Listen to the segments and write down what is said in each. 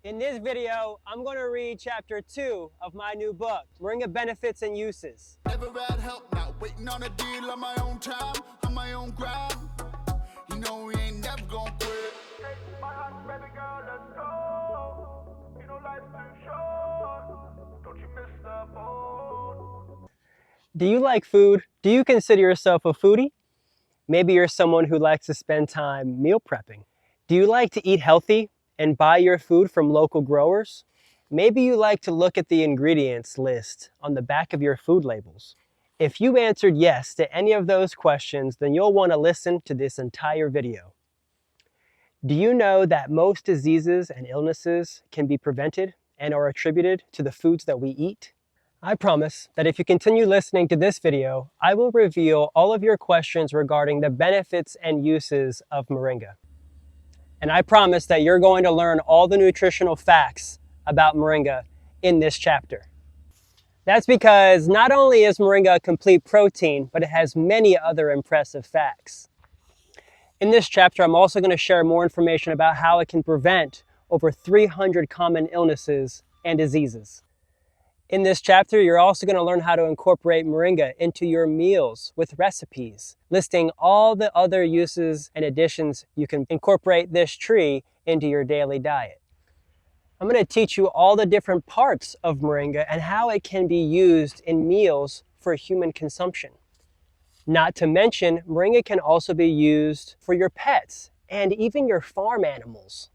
In this video, I'm going to read chapter 2 of my new book, Moringa Benefits and Uses. Never had help, not waiting on a deal on my own time, on my own grind. You know we ain't never gonna quit. Take my hand, baby girl, let's go. You know life's too short. Don't you miss the boat. Do you like food? Do you consider yourself a foodie? Maybe you're someone who likes to spend time meal prepping. Do you like to eat healthy and buy your food from local growers? Maybe you like to look at the ingredients list on the back of your food labels. If you answered yes to any of those questions, then you'll want to listen to this entire video. Do you know that most diseases and illnesses can be prevented and are attributed to the foods that we eat? I promise that if you continue listening to this video, I will reveal all of your questions regarding the benefits and uses of moringa. And I promise that you're going to learn all the nutritional facts about moringa in this chapter. That's because not only is moringa a complete protein, but it has many other impressive facts. In this chapter, I'm also going to share more information about how it can prevent over 300 common illnesses and diseases. In this chapter, you're also going to learn how to incorporate moringa into your meals with recipes, listing all the other uses and additions you can incorporate this tree into your daily diet. I'm going to teach you all the different parts of moringa and how it can be used in meals for human consumption. Not to mention, moringa can also be used for your pets and even your farm animals.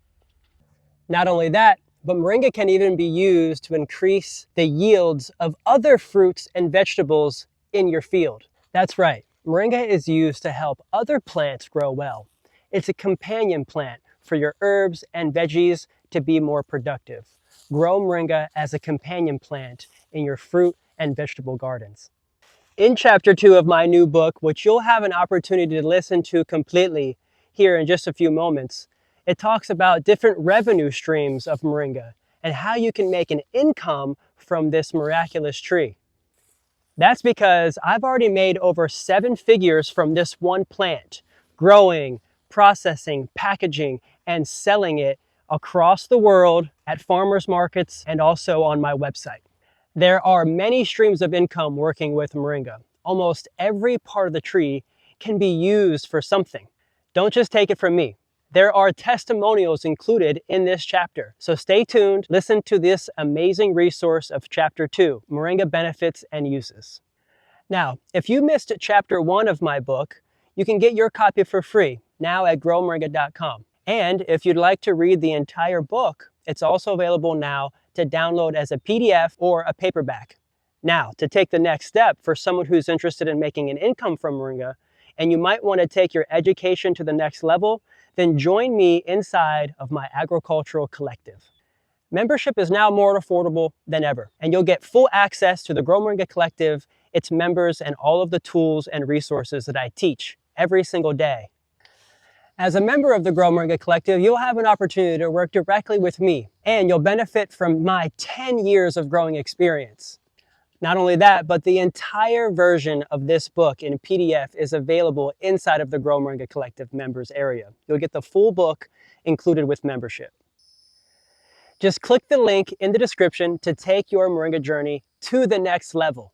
Not only that, but moringa can even be used to increase the yields of other fruits and vegetables in your field. That's right, moringa is used to help other plants grow well. It's a companion plant for your herbs and veggies to be more productive. Grow moringa as a companion plant in your fruit and vegetable gardens. In chapter 2 of my new book, which you'll have an opportunity to listen to completely here in just a few moments, it talks about different revenue streams of moringa and how you can make an income from this miraculous tree. That's because I've already made over 7 figures from this one plant, growing, processing, packaging, and selling it across the world at farmers markets and also on my website. There are many streams of income working with moringa. Almost every part of the tree can be used for something. Don't just take it from me. There are testimonials included in this chapter. So stay tuned, listen to this amazing resource of chapter 2, Moringa Benefits and Uses. Now, if you missed chapter 1 of my book, you can get your copy for free now at growmoringa.com. And if you'd like to read the entire book, it's also available now to download as a PDF or a paperback. Now, to take the next step for someone who's interested in making an income from moringa, and you might want to take your education to the next level, then join me inside of my agricultural collective. Membership is now more affordable than ever, and you'll get full access to the Grow Moringa Collective, its members, and all of the tools and resources that I teach every single day. As a member of the Grow Moringa Collective, you'll have an opportunity to work directly with me, and you'll benefit from my 10 years of growing experience. Not only that, but the entire version of this book in PDF is available inside of the Grow Moringa Collective members area. You'll get the full book included with membership. Just click the link in the description to take your moringa journey to the next level.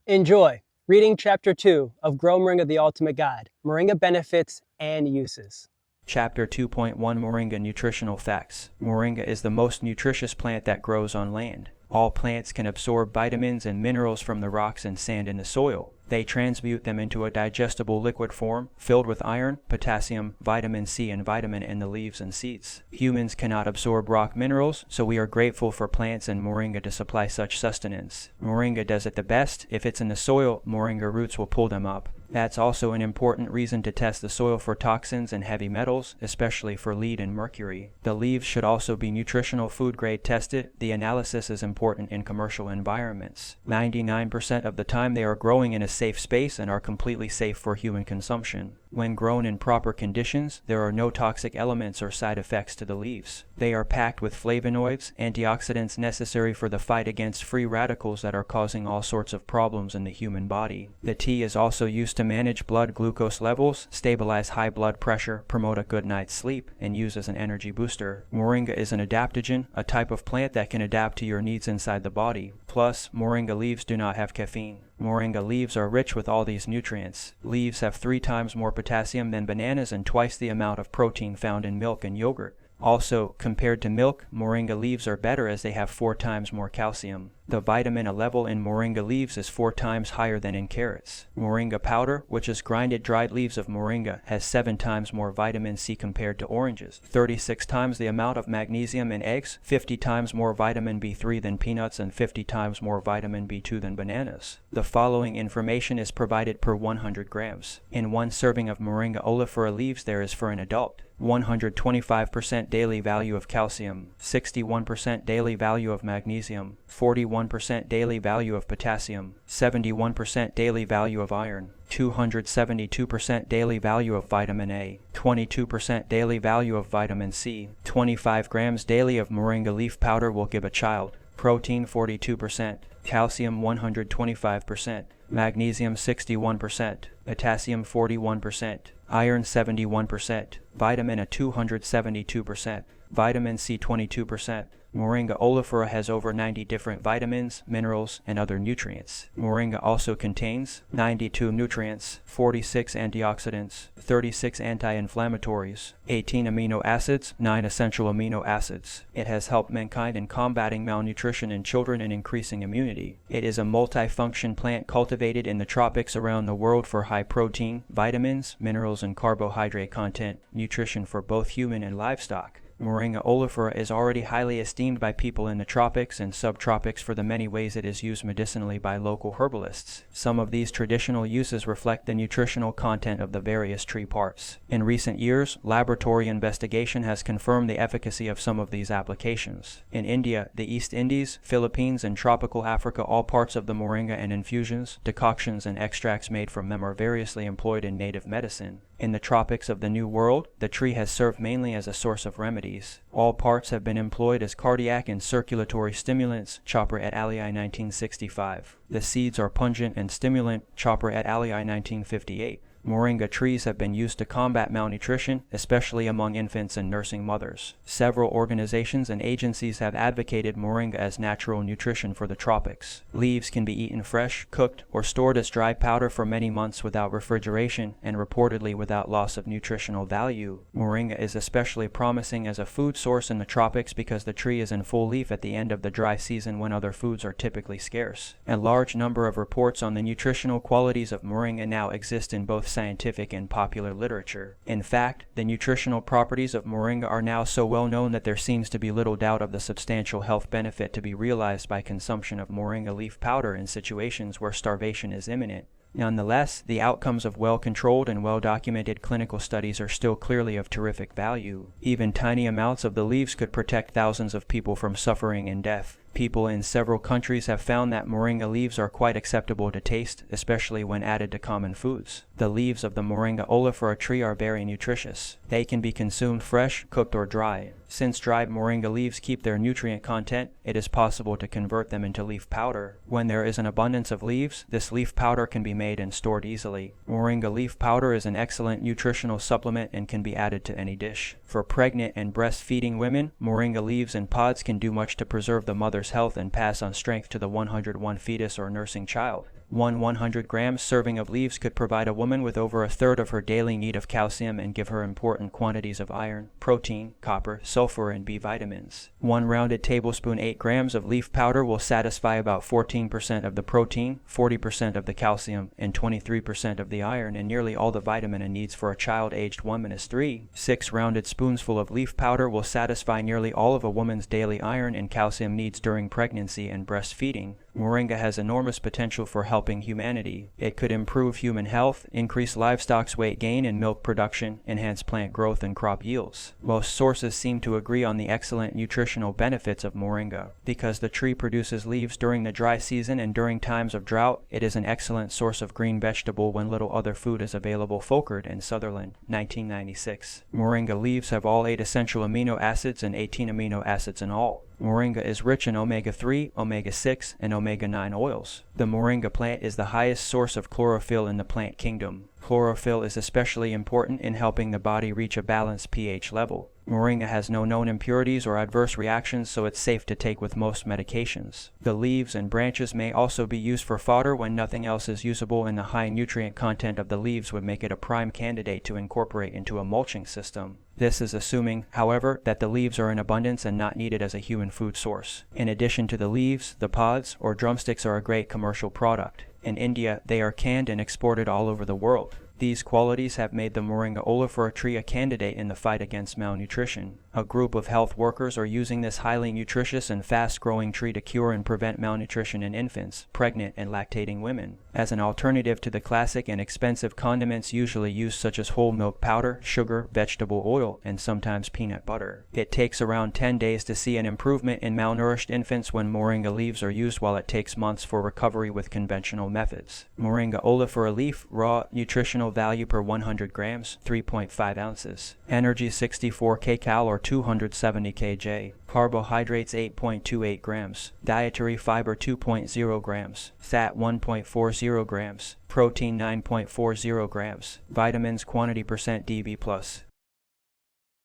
Enjoy reading chapter 2 of Grow Moringa, the Ultimate Guide, Moringa Benefits and Uses. Chapter 2.1 Moringa Nutritional Facts. Moringa is the most nutritious plant that grows on land. All plants can absorb vitamins and minerals from the rocks and sand in the soil. They transmute them into a digestible liquid form filled with iron, potassium, vitamin C, and vitamin in the leaves and seeds. Humans cannot absorb rock minerals, so we are grateful for plants and moringa to supply such sustenance. Moringa does it the best. If it's in the soil, moringa roots will pull them up. That's also an important reason to test the soil for toxins and heavy metals, especially for lead and mercury. The leaves should also be nutritional food grade tested. The analysis is important in commercial environments. 99% of the time they are growing in a safe space and are completely safe for human consumption. When grown in proper conditions, there are no toxic elements or side effects to the leaves. They are packed with flavonoids, antioxidants necessary for the fight against free radicals that are causing all sorts of problems in the human body. The tea is also used to manage blood glucose levels, stabilize high blood pressure, promote a good night's sleep, and use as an energy booster. Moringa is an adaptogen, a type of plant that can adapt to your needs inside the body. Plus, moringa leaves do not have caffeine. Moringa leaves are rich with all these nutrients. Leaves have 3 times more potassium than bananas and twice the amount of protein found in milk and yogurt. Also, compared to milk, moringa leaves are better as they have 4 times more calcium. The vitamin A level in moringa leaves is 4 times higher than in carrots. Moringa powder, which is grinded dried leaves of moringa, has 7 times more vitamin C compared to oranges, 36 times the amount of magnesium in eggs, 50 times more vitamin B3 than peanuts, and 50 times more vitamin B2 than bananas. The following information is provided per 100 grams. In 1 serving of moringa oleifera leaves there is for an adult 125% daily value of calcium, 61% daily value of magnesium, 41% daily value of potassium, 71% daily value of iron, 272% daily value of vitamin A, 22% daily value of vitamin C. 25 grams daily of moringa leaf powder will give a child protein 42%, calcium 125%, magnesium 61%, potassium 41%, iron 71%, vitamin A 272%, vitamin C 22%. Moringa oleifera has over 90 different vitamins, minerals, and other nutrients. Moringa also contains 92 nutrients, 46 antioxidants, 36 anti-inflammatories, 18 amino acids, 9 essential amino acids. It has helped mankind in combating malnutrition in children and increasing immunity. It is a multifunction plant cultivated in the tropics around the world for high protein, vitamins, minerals, and carbohydrate content, nutrition for both human and livestock. Moringa oleifera is already highly esteemed by people in the tropics and subtropics for the many ways it is used medicinally by local herbalists. Some of these traditional uses reflect the nutritional content of the various tree parts. In recent years, laboratory investigation has confirmed the efficacy of some of these applications. In India, the East Indies, Philippines, and tropical Africa, all parts of the moringa and infusions, decoctions, and extracts made from them are variously employed in native medicine. In the tropics of the New World, the tree has served mainly as a source of remedies. All parts have been employed as cardiac and circulatory stimulants. Ch2 et al. 1965. The seeds are pungent and stimulant. Ch2 et al. 1958. Moringa trees have been used to combat malnutrition, especially among infants and nursing mothers. Several organizations and agencies have advocated moringa as natural nutrition for the tropics. Leaves can be eaten fresh, cooked, or stored as dry powder for many months without refrigeration and reportedly without loss of nutritional value. Moringa is especially promising as a food source in the tropics because the tree is in full leaf at the end of the dry season when other foods are typically scarce. A large number of reports on the nutritional qualities of moringa now exist in both scientific and popular literature. In fact, the nutritional properties of moringa are now so well known that there seems to be little doubt of the substantial health benefit to be realized by consumption of moringa leaf powder in situations where starvation is imminent. Nonetheless, the outcomes of well-controlled and well-documented clinical studies are still clearly of terrific value. Even tiny amounts of the leaves could protect thousands of people from suffering and death. People in several countries have found that moringa leaves are quite acceptable to taste, especially when added to common foods. The leaves of the moringa oleifera tree are very nutritious. They can be consumed fresh, cooked, or dry. Since dried moringa leaves keep their nutrient content, it is possible to convert them into leaf powder. When there is an abundance of leaves, this leaf powder can be made and stored easily. Moringa leaf powder is an excellent nutritional supplement and can be added to any dish. For pregnant and breastfeeding women, moringa leaves and pods can do much to preserve the mother's health and pass on strength to the 101 fetus or nursing child. One 100 grams serving of leaves could provide a woman with over a third of her daily need of calcium and give her important quantities of iron, protein, copper, sulfur, and B vitamins. 1 rounded tablespoon 8 grams of leaf powder will satisfy about 14% of the protein, 40% of the calcium, and 23% of the iron and nearly all the vitamin it needs for a child aged 1-3. 6 rounded spoonsful of leaf powder will satisfy nearly all of a woman's daily iron and calcium needs during pregnancy and breastfeeding. Moringa has enormous potential for helping helping humanity. It could improve human health, increase livestock's weight gain and milk production, enhance plant growth and crop yields. Most sources seem to agree on the excellent nutritional benefits of moringa. Because the tree produces leaves during the dry season and during times of drought, it is an excellent source of green vegetable when little other food is available. Folkert and Sutherland, 1996. Moringa leaves have all 8 essential amino acids and 18 amino acids in all. Moringa is rich in omega-3, omega-6, and omega-9 oils. The moringa plant is the highest source of chlorophyll in the plant kingdom. Chlorophyll is especially important in helping the body reach a balanced pH level. Moringa has no known impurities or adverse reactions, so it's safe to take with most medications. The leaves and branches may also be used for fodder when nothing else is usable, and the high nutrient content of the leaves would make it a prime candidate to incorporate into a mulching system. This is assuming, however, that the leaves are in abundance and not needed as a human food source. In addition to the leaves, the pods or drumsticks are a great commercial product. In India, they are canned and exported all over the world. These qualities have made the Moringa oleifera tree a candidate in the fight against malnutrition. A group of health workers are using this highly nutritious and fast-growing tree to cure and prevent malnutrition in infants, pregnant, and lactating women. As an alternative to the classic and expensive condiments usually used, such as whole milk powder, sugar, vegetable oil, and sometimes peanut butter. It takes around 10 days to see an improvement in malnourished infants when moringa leaves are used, while it takes months for recovery with conventional methods. Moringa oleifera leaf, raw, nutritional value per 100 grams, 3.5 ounces. Energy 64 kcal or 270 kJ. Carbohydrates 8.28 grams. Dietary fiber 2.0 grams. Fat 1.40 grams. Protein 9.40 grams. Vitamins quantity percent DB+.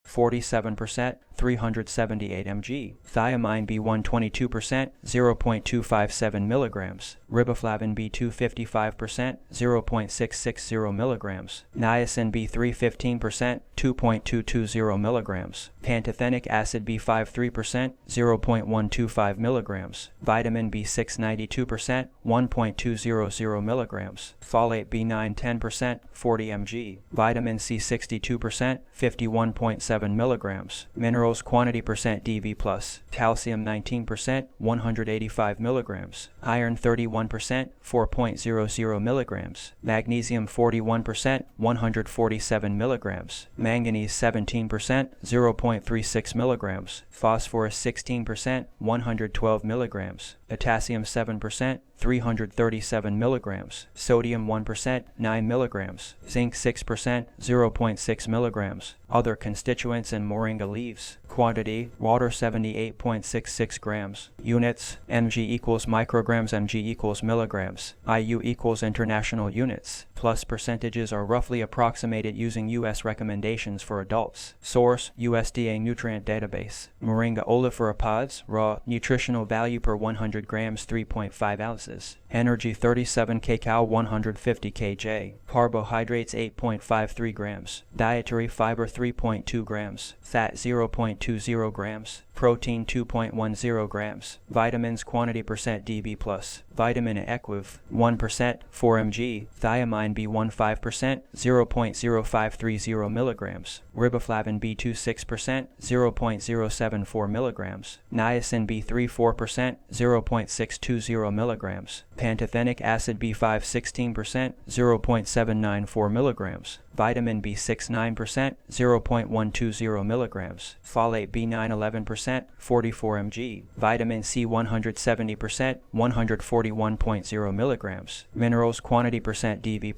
47%, 378 mg. Thiamine B1 22%, 0.257 milligrams. Riboflavin B2 55%, 0.660 milligrams. Niacin B3 15%, 2.220 milligrams. Pantothenic acid B5 3%, 0.125 milligrams. Vitamin B6 92%, 1.200 milligrams. Folate B9 10%, 40 mg. Vitamin C 62%, 51.7 milligrams. Minerals quantity percent DV+. Calcium 19%, 185 milligrams. Iron 31%, 4.00 milligrams. Magnesium 41%, 147 milligrams. Manganese 17%, 0.36 milligrams. Phosphorus 16%, 112 milligrams. Potassium 7%, 337 milligrams. Sodium 1%, 9 milligrams. Zinc 6%, 0.6 milligrams. Other constituents in moringa leaves. Quantity: water 78.66 grams. Units: mg equals micrograms, mg equals milligrams. IU equals international units. Plus percentages are roughly approximated using U.S. recommendations for adults. Source: USDA Nutrient Database. Moringa oleifera pods, raw, nutritional value per 100 grams 3.5 ounces. Energy 37 kcal 150 kJ. Carbohydrates 8.53 grams. Dietary fiber 3.2 grams. Fat 0.20 grams. Protein 2.10 grams. Vitamins quantity percent DB+. Vitamin Equiv 1%, 4 mg. Thiamine B1 5%, 0.0530 milligrams. Riboflavin B2 6%, 0.074 milligrams. Niacin B3 4%, 0.620 milligrams. Pantothenic acid B5 16%, 0.794 milligrams. Vitamin B6 9%, 0.120 milligrams. Folate B9 11%, 44 mg. Vitamin C 170%, 141.0 milligrams. Minerals quantity percent DV+.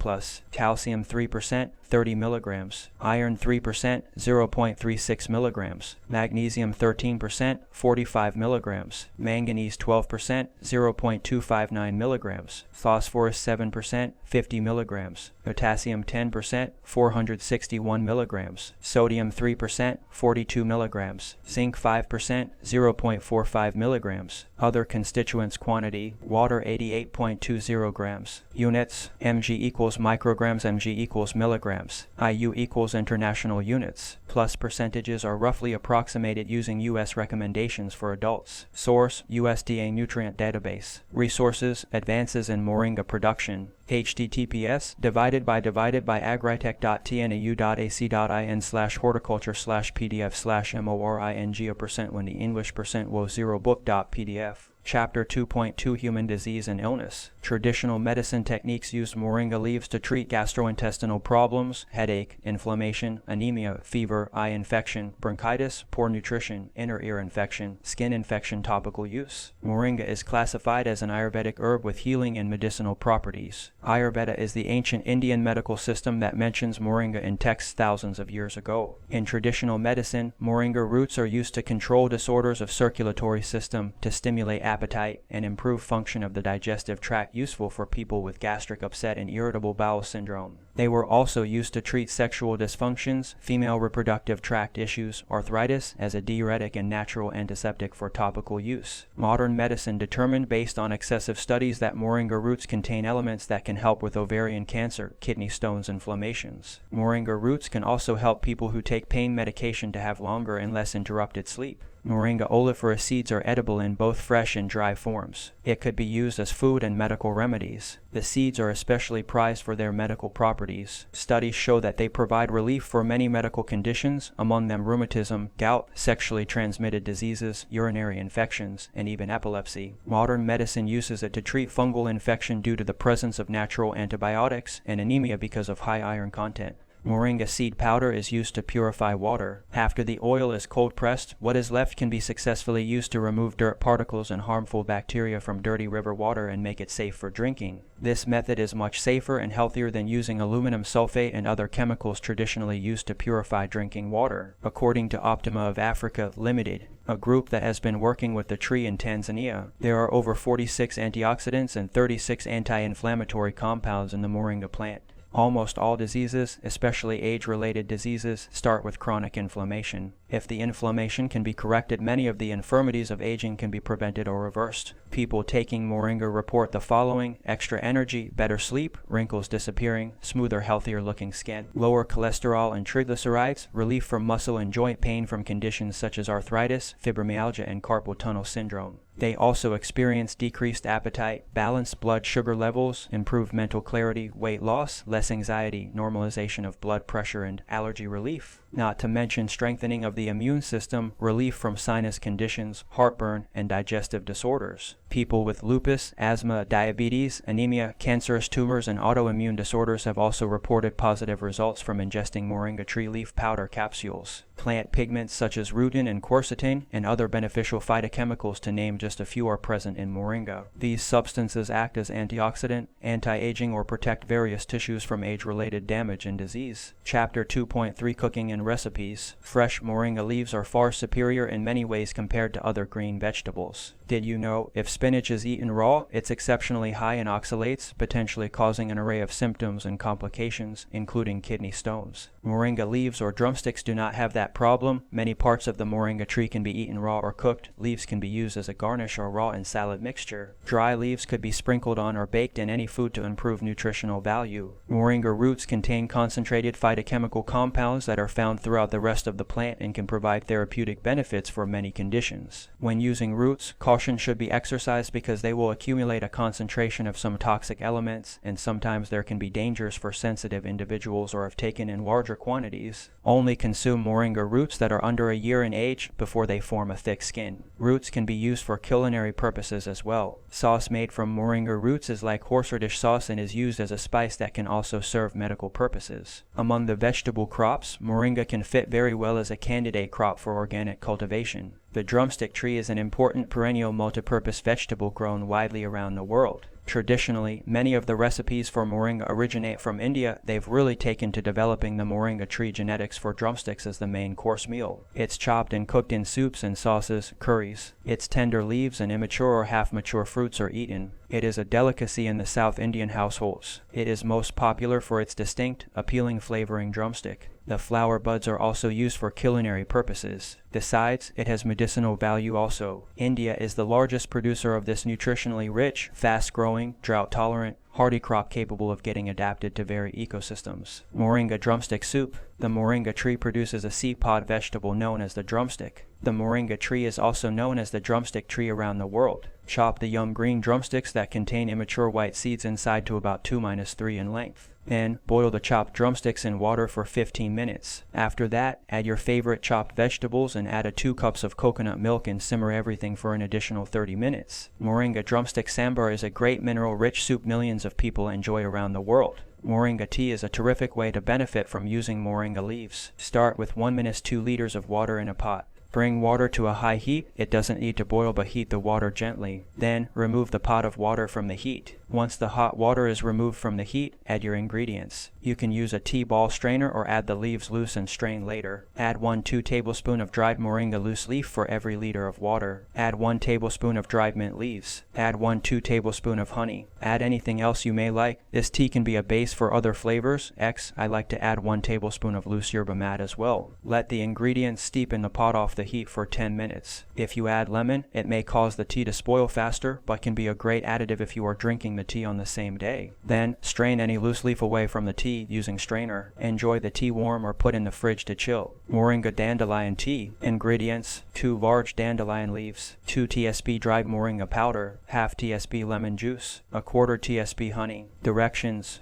Calcium 3%, 30 milligrams. Iron 3%, 0.36 milligrams. Magnesium 13%, 45 milligrams. Manganese 12%, 0.259 milligrams. Phosphorus 7%, 50 milligrams. Potassium 10%, 461 milligrams. Sodium 3%, 42 milligrams. Zinc 5%, 0.45 milligrams. Other constituents quantity: water 88.20 grams. Units: mg equals micrograms, mg equals milligrams. IU equals international units. Plus percentages are roughly approximated using U.S. recommendations for adults. Source: USDA Nutrient Database. Resources: Advances in Moringa Production. https://agritech.tnau.ac.in/horticulture/pdf/moringa% when the English% wo 0book.pdf. Chapter 2.2 Human Disease and Illness. Traditional medicine techniques used moringa leaves to treat gastrointestinal problems, headache, inflammation, anemia, fever, eye infection, bronchitis, poor nutrition, inner ear infection, skin infection. Topical use. Moringa is classified as an Ayurvedic herb with healing and medicinal properties. Ayurveda is the ancient Indian medical system that mentions moringa in texts thousands of years ago. In traditional medicine, moringa roots are used to control disorders of circulatory system, to stimulate appetite, and improve function of the digestive tract, useful for people with gastric upset and irritable bowel syndrome. They were also used to treat sexual dysfunctions, female reproductive tract issues, arthritis, as a diuretic and natural antiseptic for topical use. Modern medicine determined based on excessive studies that moringa roots contain elements that can help with ovarian cancer, kidney stones, inflammations. Moringa roots can also help people who take pain medication to have longer and less interrupted sleep. Moringa oleifera seeds are edible in both fresh and dry forms. It could be used as food and medical remedies. The seeds are especially prized for their medical properties. Studies show that they provide relief for many medical conditions, among them rheumatism, gout, sexually transmitted diseases, urinary infections, and even epilepsy. Modern medicine uses it to treat fungal infection due to the presence of natural antibiotics and anemia because of high iron content. Moringa seed powder is used to purify water. After the oil is cold pressed, what is left can be successfully used to remove dirt particles and harmful bacteria from dirty river water and make it safe for drinking. This method is much safer and healthier than using aluminum sulfate and other chemicals traditionally used to purify drinking water. According to Optima of Africa Limited, a group that has been working with the tree in Tanzania, there are over 46 antioxidants and 36 anti-inflammatory compounds in the moringa plant. Almost all diseases, especially age-related diseases, start with chronic inflammation. If the inflammation can be corrected, many of the infirmities of aging can be prevented or reversed. People taking moringa report the following: extra energy, better sleep, wrinkles disappearing, smoother, healthier looking skin, lower cholesterol and triglycerides, relief from muscle and joint pain from conditions such as arthritis, fibromyalgia, and carpal tunnel syndrome. They also experience decreased appetite, balanced blood sugar levels, improved mental clarity, weight loss, less anxiety, normalization of blood pressure, and allergy relief. Not to mention strengthening of the immune system, relief from sinus conditions, heartburn, and digestive disorders. People with lupus, asthma, diabetes, anemia, cancerous tumors, and autoimmune disorders have also reported positive results from ingesting moringa tree leaf powder capsules. Plant pigments such as rutin and quercetin and other beneficial phytochemicals, to name just a few, are present in moringa. These substances act as antioxidant, anti-aging, or protect various tissues from age-related damage and disease. Chapter 2.3 Cooking and Recipes. Fresh moringa leaves are far superior in many ways compared to other green vegetables. Did you know, if spinach is eaten raw, it's exceptionally high in oxalates, potentially causing an array of symptoms and complications, including kidney stones. Moringa leaves or drumsticks do not have that problem. Many parts of the moringa tree can be eaten raw or cooked. Leaves can be used as a garnish or raw in salad mixture. Dry leaves could be sprinkled on or baked in any food to improve nutritional value. Moringa roots contain concentrated phytochemical compounds that are found throughout the rest of the plant and can provide therapeutic benefits for many conditions. When using roots, caution should be exercised because they will accumulate a concentration of some toxic elements, and sometimes there can be dangers for sensitive individuals or if taken in larger quantities. Only consume moringa roots that are under a year in age before they form a thick skin. Roots can be used for culinary purposes as well. Sauce made from moringa roots is like horseradish sauce and is used as a spice that can also serve medical purposes. Among the vegetable crops, moringa can fit very well as a candidate crop for organic cultivation. The drumstick tree is an important perennial multipurpose vegetable grown widely around the world. Traditionally, many of the recipes for moringa originate from India. They've really taken to developing the moringa tree genetics for drumsticks as the main course meal. It's chopped and cooked in soups and sauces, curries. Its tender leaves and immature or half-mature fruits are eaten. It is a delicacy in the South Indian households. It is most popular for its distinct, appealing flavoring drumstick. The flower buds are also used for culinary purposes. Besides, it has medicinal value also. India is the largest producer of this nutritionally rich, fast-growing, drought-tolerant, hardy crop capable of getting adapted to varied ecosystems. Moringa drumstick soup. The moringa tree produces a seed pod vegetable known as the drumstick. The moringa tree is also known as the drumstick tree around the world. Chop the young green drumsticks that contain immature white seeds inside to about 2-3 in length. Then, boil the chopped drumsticks in water for 15 minutes. After that, add your favorite chopped vegetables and add 2 cups of coconut milk and simmer everything for an additional 30 minutes. Moringa drumstick sambar is a great mineral-rich soup millions of people enjoy around the world. Moringa tea is a terrific way to benefit from using moringa leaves. Start with 1 minus 2 liters of water in a pot. Bring water to a high heat. It doesn't need to boil, but heat the water gently. Then, remove the pot of water from the heat. Once the hot water is removed from the heat, add your ingredients. You can use a tea ball strainer or add the leaves loose and strain later. Add 1-2 tablespoons of dried moringa loose leaf for every liter of water. Add 1 tablespoon of dried mint leaves. Add 1-2 tablespoons of honey. Add anything else you may like. This tea can be a base for other flavors. I like to add 1 tablespoon of loose yerba mate as well. Let the ingredients steep in the pot off the heat for 10 minutes. If you add lemon, it may cause the tea to spoil faster, but can be a great additive if you are drinking the tea on the same day. Then, strain any loose leaf away from the tea using strainer. Enjoy the tea warm or put in the fridge to chill. Moringa dandelion tea. Ingredients: 2 large dandelion leaves, 2 tsp dried moringa powder, half tsp lemon juice, 1/4 tsp honey. Directions: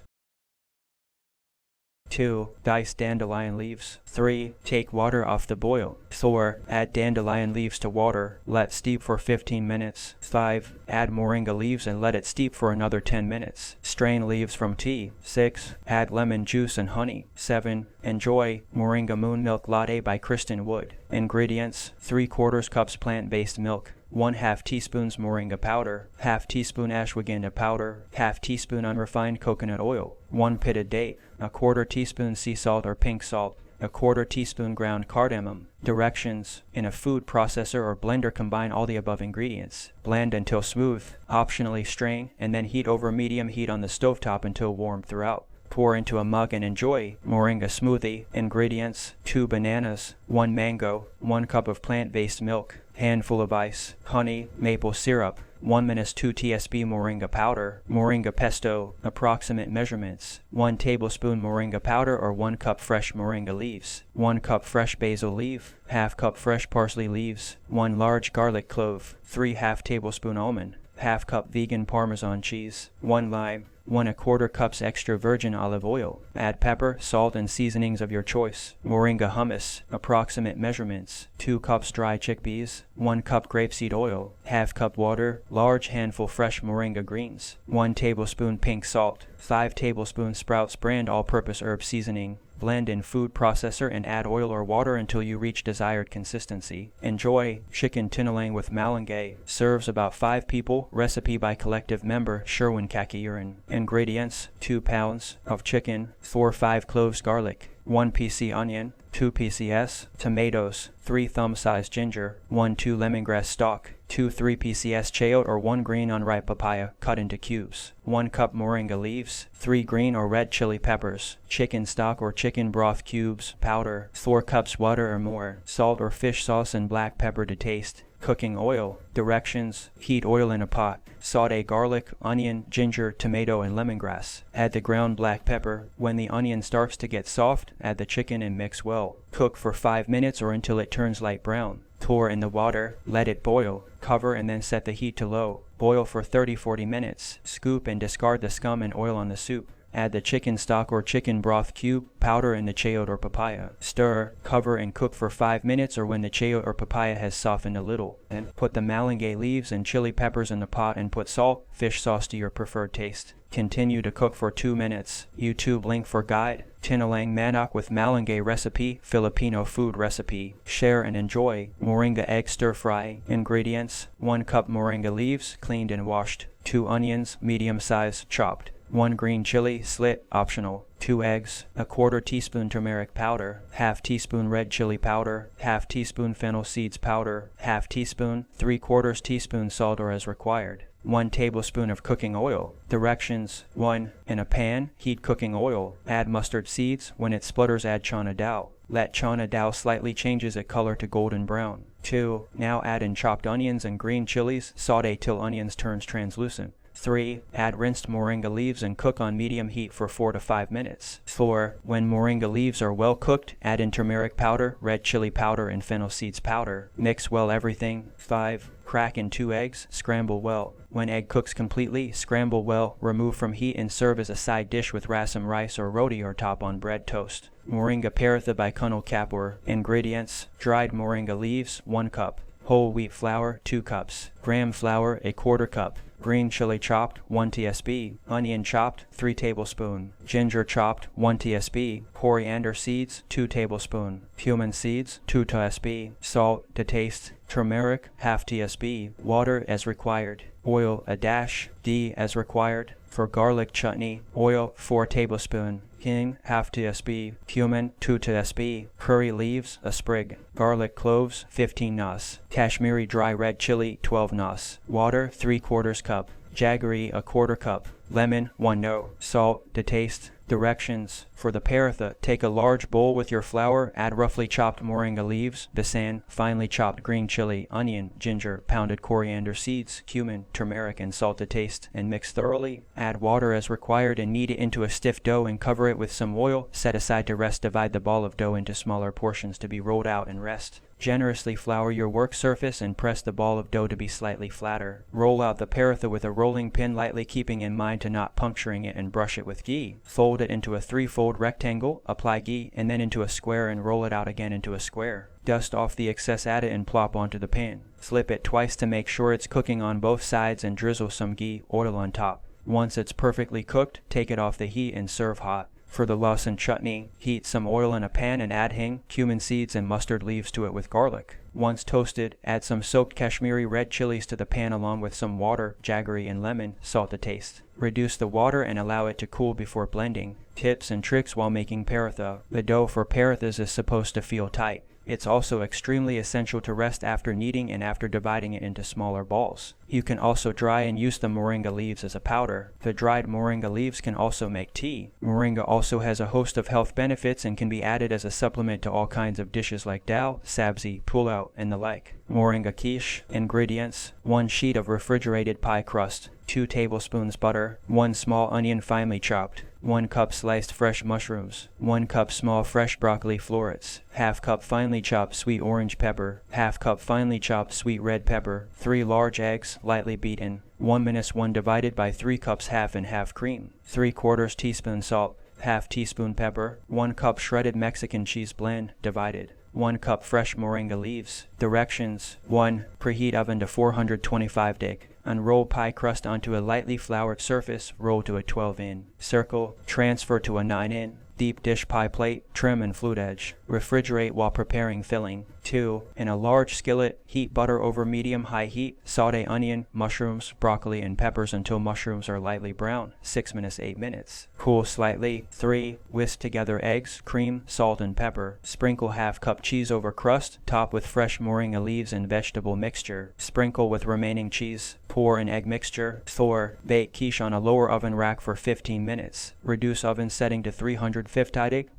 2. Dice dandelion leaves. 3. Take water off the boil. 4. Add dandelion leaves to water. Let steep for 15 minutes. 5. Add moringa leaves and let it steep for another 10 minutes. Strain leaves from tea. 6. Add lemon juice and honey. 7. Enjoy Moringa Moon Milk Latte by Kristen Wood. Ingredients: 3/4 cups plant-based milk, 1/2 teaspoons moringa powder, half teaspoon ashwagandha powder, half teaspoon unrefined coconut oil, 1 pitted date, 1/4 teaspoon sea salt or pink salt, 1/4 teaspoon ground cardamom. Directions: in a food processor or blender, combine all the above ingredients. Blend until smooth, optionally strain, and then heat over medium heat on the stovetop until warm throughout. Pour into a mug and enjoy. Moringa smoothie. Ingredients: 2 bananas, 1 mango, 1 cup of plant-based milk, handful of ice, honey, maple syrup, 1 minus 2 tsp moringa powder, moringa pesto. Approximate measurements: 1 tablespoon moringa powder or 1 cup fresh moringa leaves, 1 cup fresh basil leaf, half cup fresh parsley leaves, 1 large garlic clove, 3 half tablespoon almond, half cup vegan Parmesan cheese, 1 lime, 1/4 cups extra virgin olive oil. Add pepper, salt, and seasonings of your choice. Moringa hummus. Approximate measurements: 2 cups dry chickpeas, 1 cup grapeseed oil, half cup water, large handful fresh moringa greens, 1 tablespoon pink salt, 5 tablespoons Sprouts brand all-purpose herb seasoning. Blend in food processor and add oil or water until you reach desired consistency. Enjoy chicken tinolang with malunggay. Serves about 5 people. Recipe by collective member Sherwin Kakiurin. Ingredients: 2 pounds of chicken, 4-5 cloves garlic, 1 PC onion, 2 PCS, tomatoes, 3 thumb-sized ginger, 1-2 lemongrass stalk, 2-3 PCS chayote or 1 green unripe papaya cut into cubes, 1 cup moringa leaves, 3 green or red chili peppers, chicken stock or chicken broth cubes, powder, 4 cups water or more, salt or fish sauce and black pepper to taste. Cooking oil. Directions: heat oil in a pot. Saute garlic, onion, ginger, tomato, and lemongrass. Add the ground black pepper. When the onion starts to get soft, add the chicken and mix well. Cook for 5 minutes or until it turns light brown. Pour in the water, let it boil. Cover and then set the heat to low. Boil for 30-40 minutes. Scoop and discard the scum and oil on the soup. Add the chicken stock or chicken broth cube, powder, and the chayote or papaya. Stir, cover, and cook for 5 minutes or when the chayote or papaya has softened a little. Then put the malunggay leaves and chili peppers in the pot and put salt, fish sauce to your preferred taste. Continue to cook for 2 minutes. YouTube link for guide. Tinolang manok with malunggay recipe, Filipino food recipe. Share and enjoy. Moringa egg stir fry. Ingredients: 1 cup moringa leaves, cleaned and washed. 2 onions, medium size, chopped. 1 green chili, slit, optional. 2 eggs, 1/4 teaspoon turmeric powder, half teaspoon red chili powder, half teaspoon fennel seeds powder, half teaspoon, 3/4 teaspoon salt or as required. 1 tablespoon of cooking oil. Directions: 1. In a pan, heat cooking oil. Add mustard seeds. When it splutters, add chana dal. Let chana dal slightly changes its color to golden brown. 2. Now add in chopped onions and green chilies. Saute till onions turns translucent. 3. Add rinsed moringa leaves and cook on medium heat for 4 to 5 minutes. 4. When moringa leaves are well cooked, add in turmeric powder, red chili powder, and fennel seeds powder. Mix well everything. 5. Crack in 2 eggs, scramble well. When egg cooks completely, scramble well, remove from heat and serve as a side dish with rasam rice or roti or top on bread toast. Moringa Paratha by Kunal Kapoor. Ingredients: dried moringa leaves, 1 cup. Whole wheat flour, 2 cups. Gram flour, 1/4 cup. Green chili chopped, 1 tsp. Onion chopped, 3 tablespoons. Ginger chopped, 1 tsp. Coriander seeds, 2 tablespoons. Cumin seeds, 2 tsp. Salt to taste. Turmeric, ½ tsp. Water as required. Oil a dash, ghee as required. For garlic chutney, oil 4 tablespoons. Hing, ½ tsp. Cumin, 2 tsp. Curry leaves, a sprig. Garlic cloves, 15 nas. Kashmiri dry red chili, 12 nas. Water, 3/4 cup. Jaggery, 1/4 cup. Lemon, 1 no. Salt to taste. Directions: for the paratha, take a large bowl with your flour, add roughly chopped moringa leaves, besan, finely chopped green chili, onion, ginger, pounded coriander seeds, cumin, turmeric, and salt to taste, and mix thoroughly. Add water as required and knead it into a stiff dough and cover it with some oil. Set aside to rest. Divide the ball of dough into smaller portions to be rolled out and rest. Generously flour your work surface and press the ball of dough to be slightly flatter. Roll out the paratha with a rolling pin, lightly keeping in mind to not puncturing it, and brush it with ghee. Fold it into a 3-fold rectangle, apply ghee, and then into a square and roll it out again into a square. Dust off the excess, add it and plop onto the pan. Flip it twice to make sure it's cooking on both sides and drizzle some ghee oil on top. Once it's perfectly cooked, take it off the heat and serve hot. For the lasan chutney, heat some oil in a pan and add hing, cumin seeds, and mustard leaves to it with garlic. Once toasted, add some soaked Kashmiri red chilies to the pan along with some water, jaggery, and lemon, salt to taste. Reduce the water and allow it to cool before blending. Tips and tricks while making paratha. The dough for parathas is supposed to feel tight. It's also extremely essential to rest after kneading and after dividing it into smaller balls. You can also dry and use the moringa leaves as a powder. The dried moringa leaves can also make tea. Moringa also has a host of health benefits and can be added as a supplement to all kinds of dishes like dal, sabzi, pulao, and the like. Moringa quiche. Ingredients: 1 sheet of refrigerated pie crust, 2 tablespoons butter, 1 small onion finely chopped, 1 cup sliced fresh mushrooms, 1 cup small fresh broccoli florets, ½ cup finely chopped sweet orange pepper, ½ cup finely chopped sweet red pepper, 3 large eggs, lightly beaten, 1-1 divided by 3 cups half and half cream, 3/4 teaspoon salt, ½ teaspoon pepper, 1 cup shredded Mexican cheese blend, divided, 1 cup fresh moringa leaves. Directions: 1. Preheat oven to 425 deg. Unroll pie crust onto a lightly floured surface, roll to a 12-in circle, transfer to a 9-in deep dish pie plate, trim and flute edge. Refrigerate while preparing filling. 2. In a large skillet, heat butter over medium-high heat. Saute onion, mushrooms, broccoli, and peppers until mushrooms are lightly brown. 6-8 minutes. Cool slightly. 3. Whisk together eggs, cream, salt, and pepper. Sprinkle ½ cup cheese over crust. Top with fresh moringa leaves and vegetable mixture. Sprinkle with remaining cheese. Pour in egg mixture. Thor. Bake quiche on a lower oven rack for 15 minutes. Reduce oven setting to 350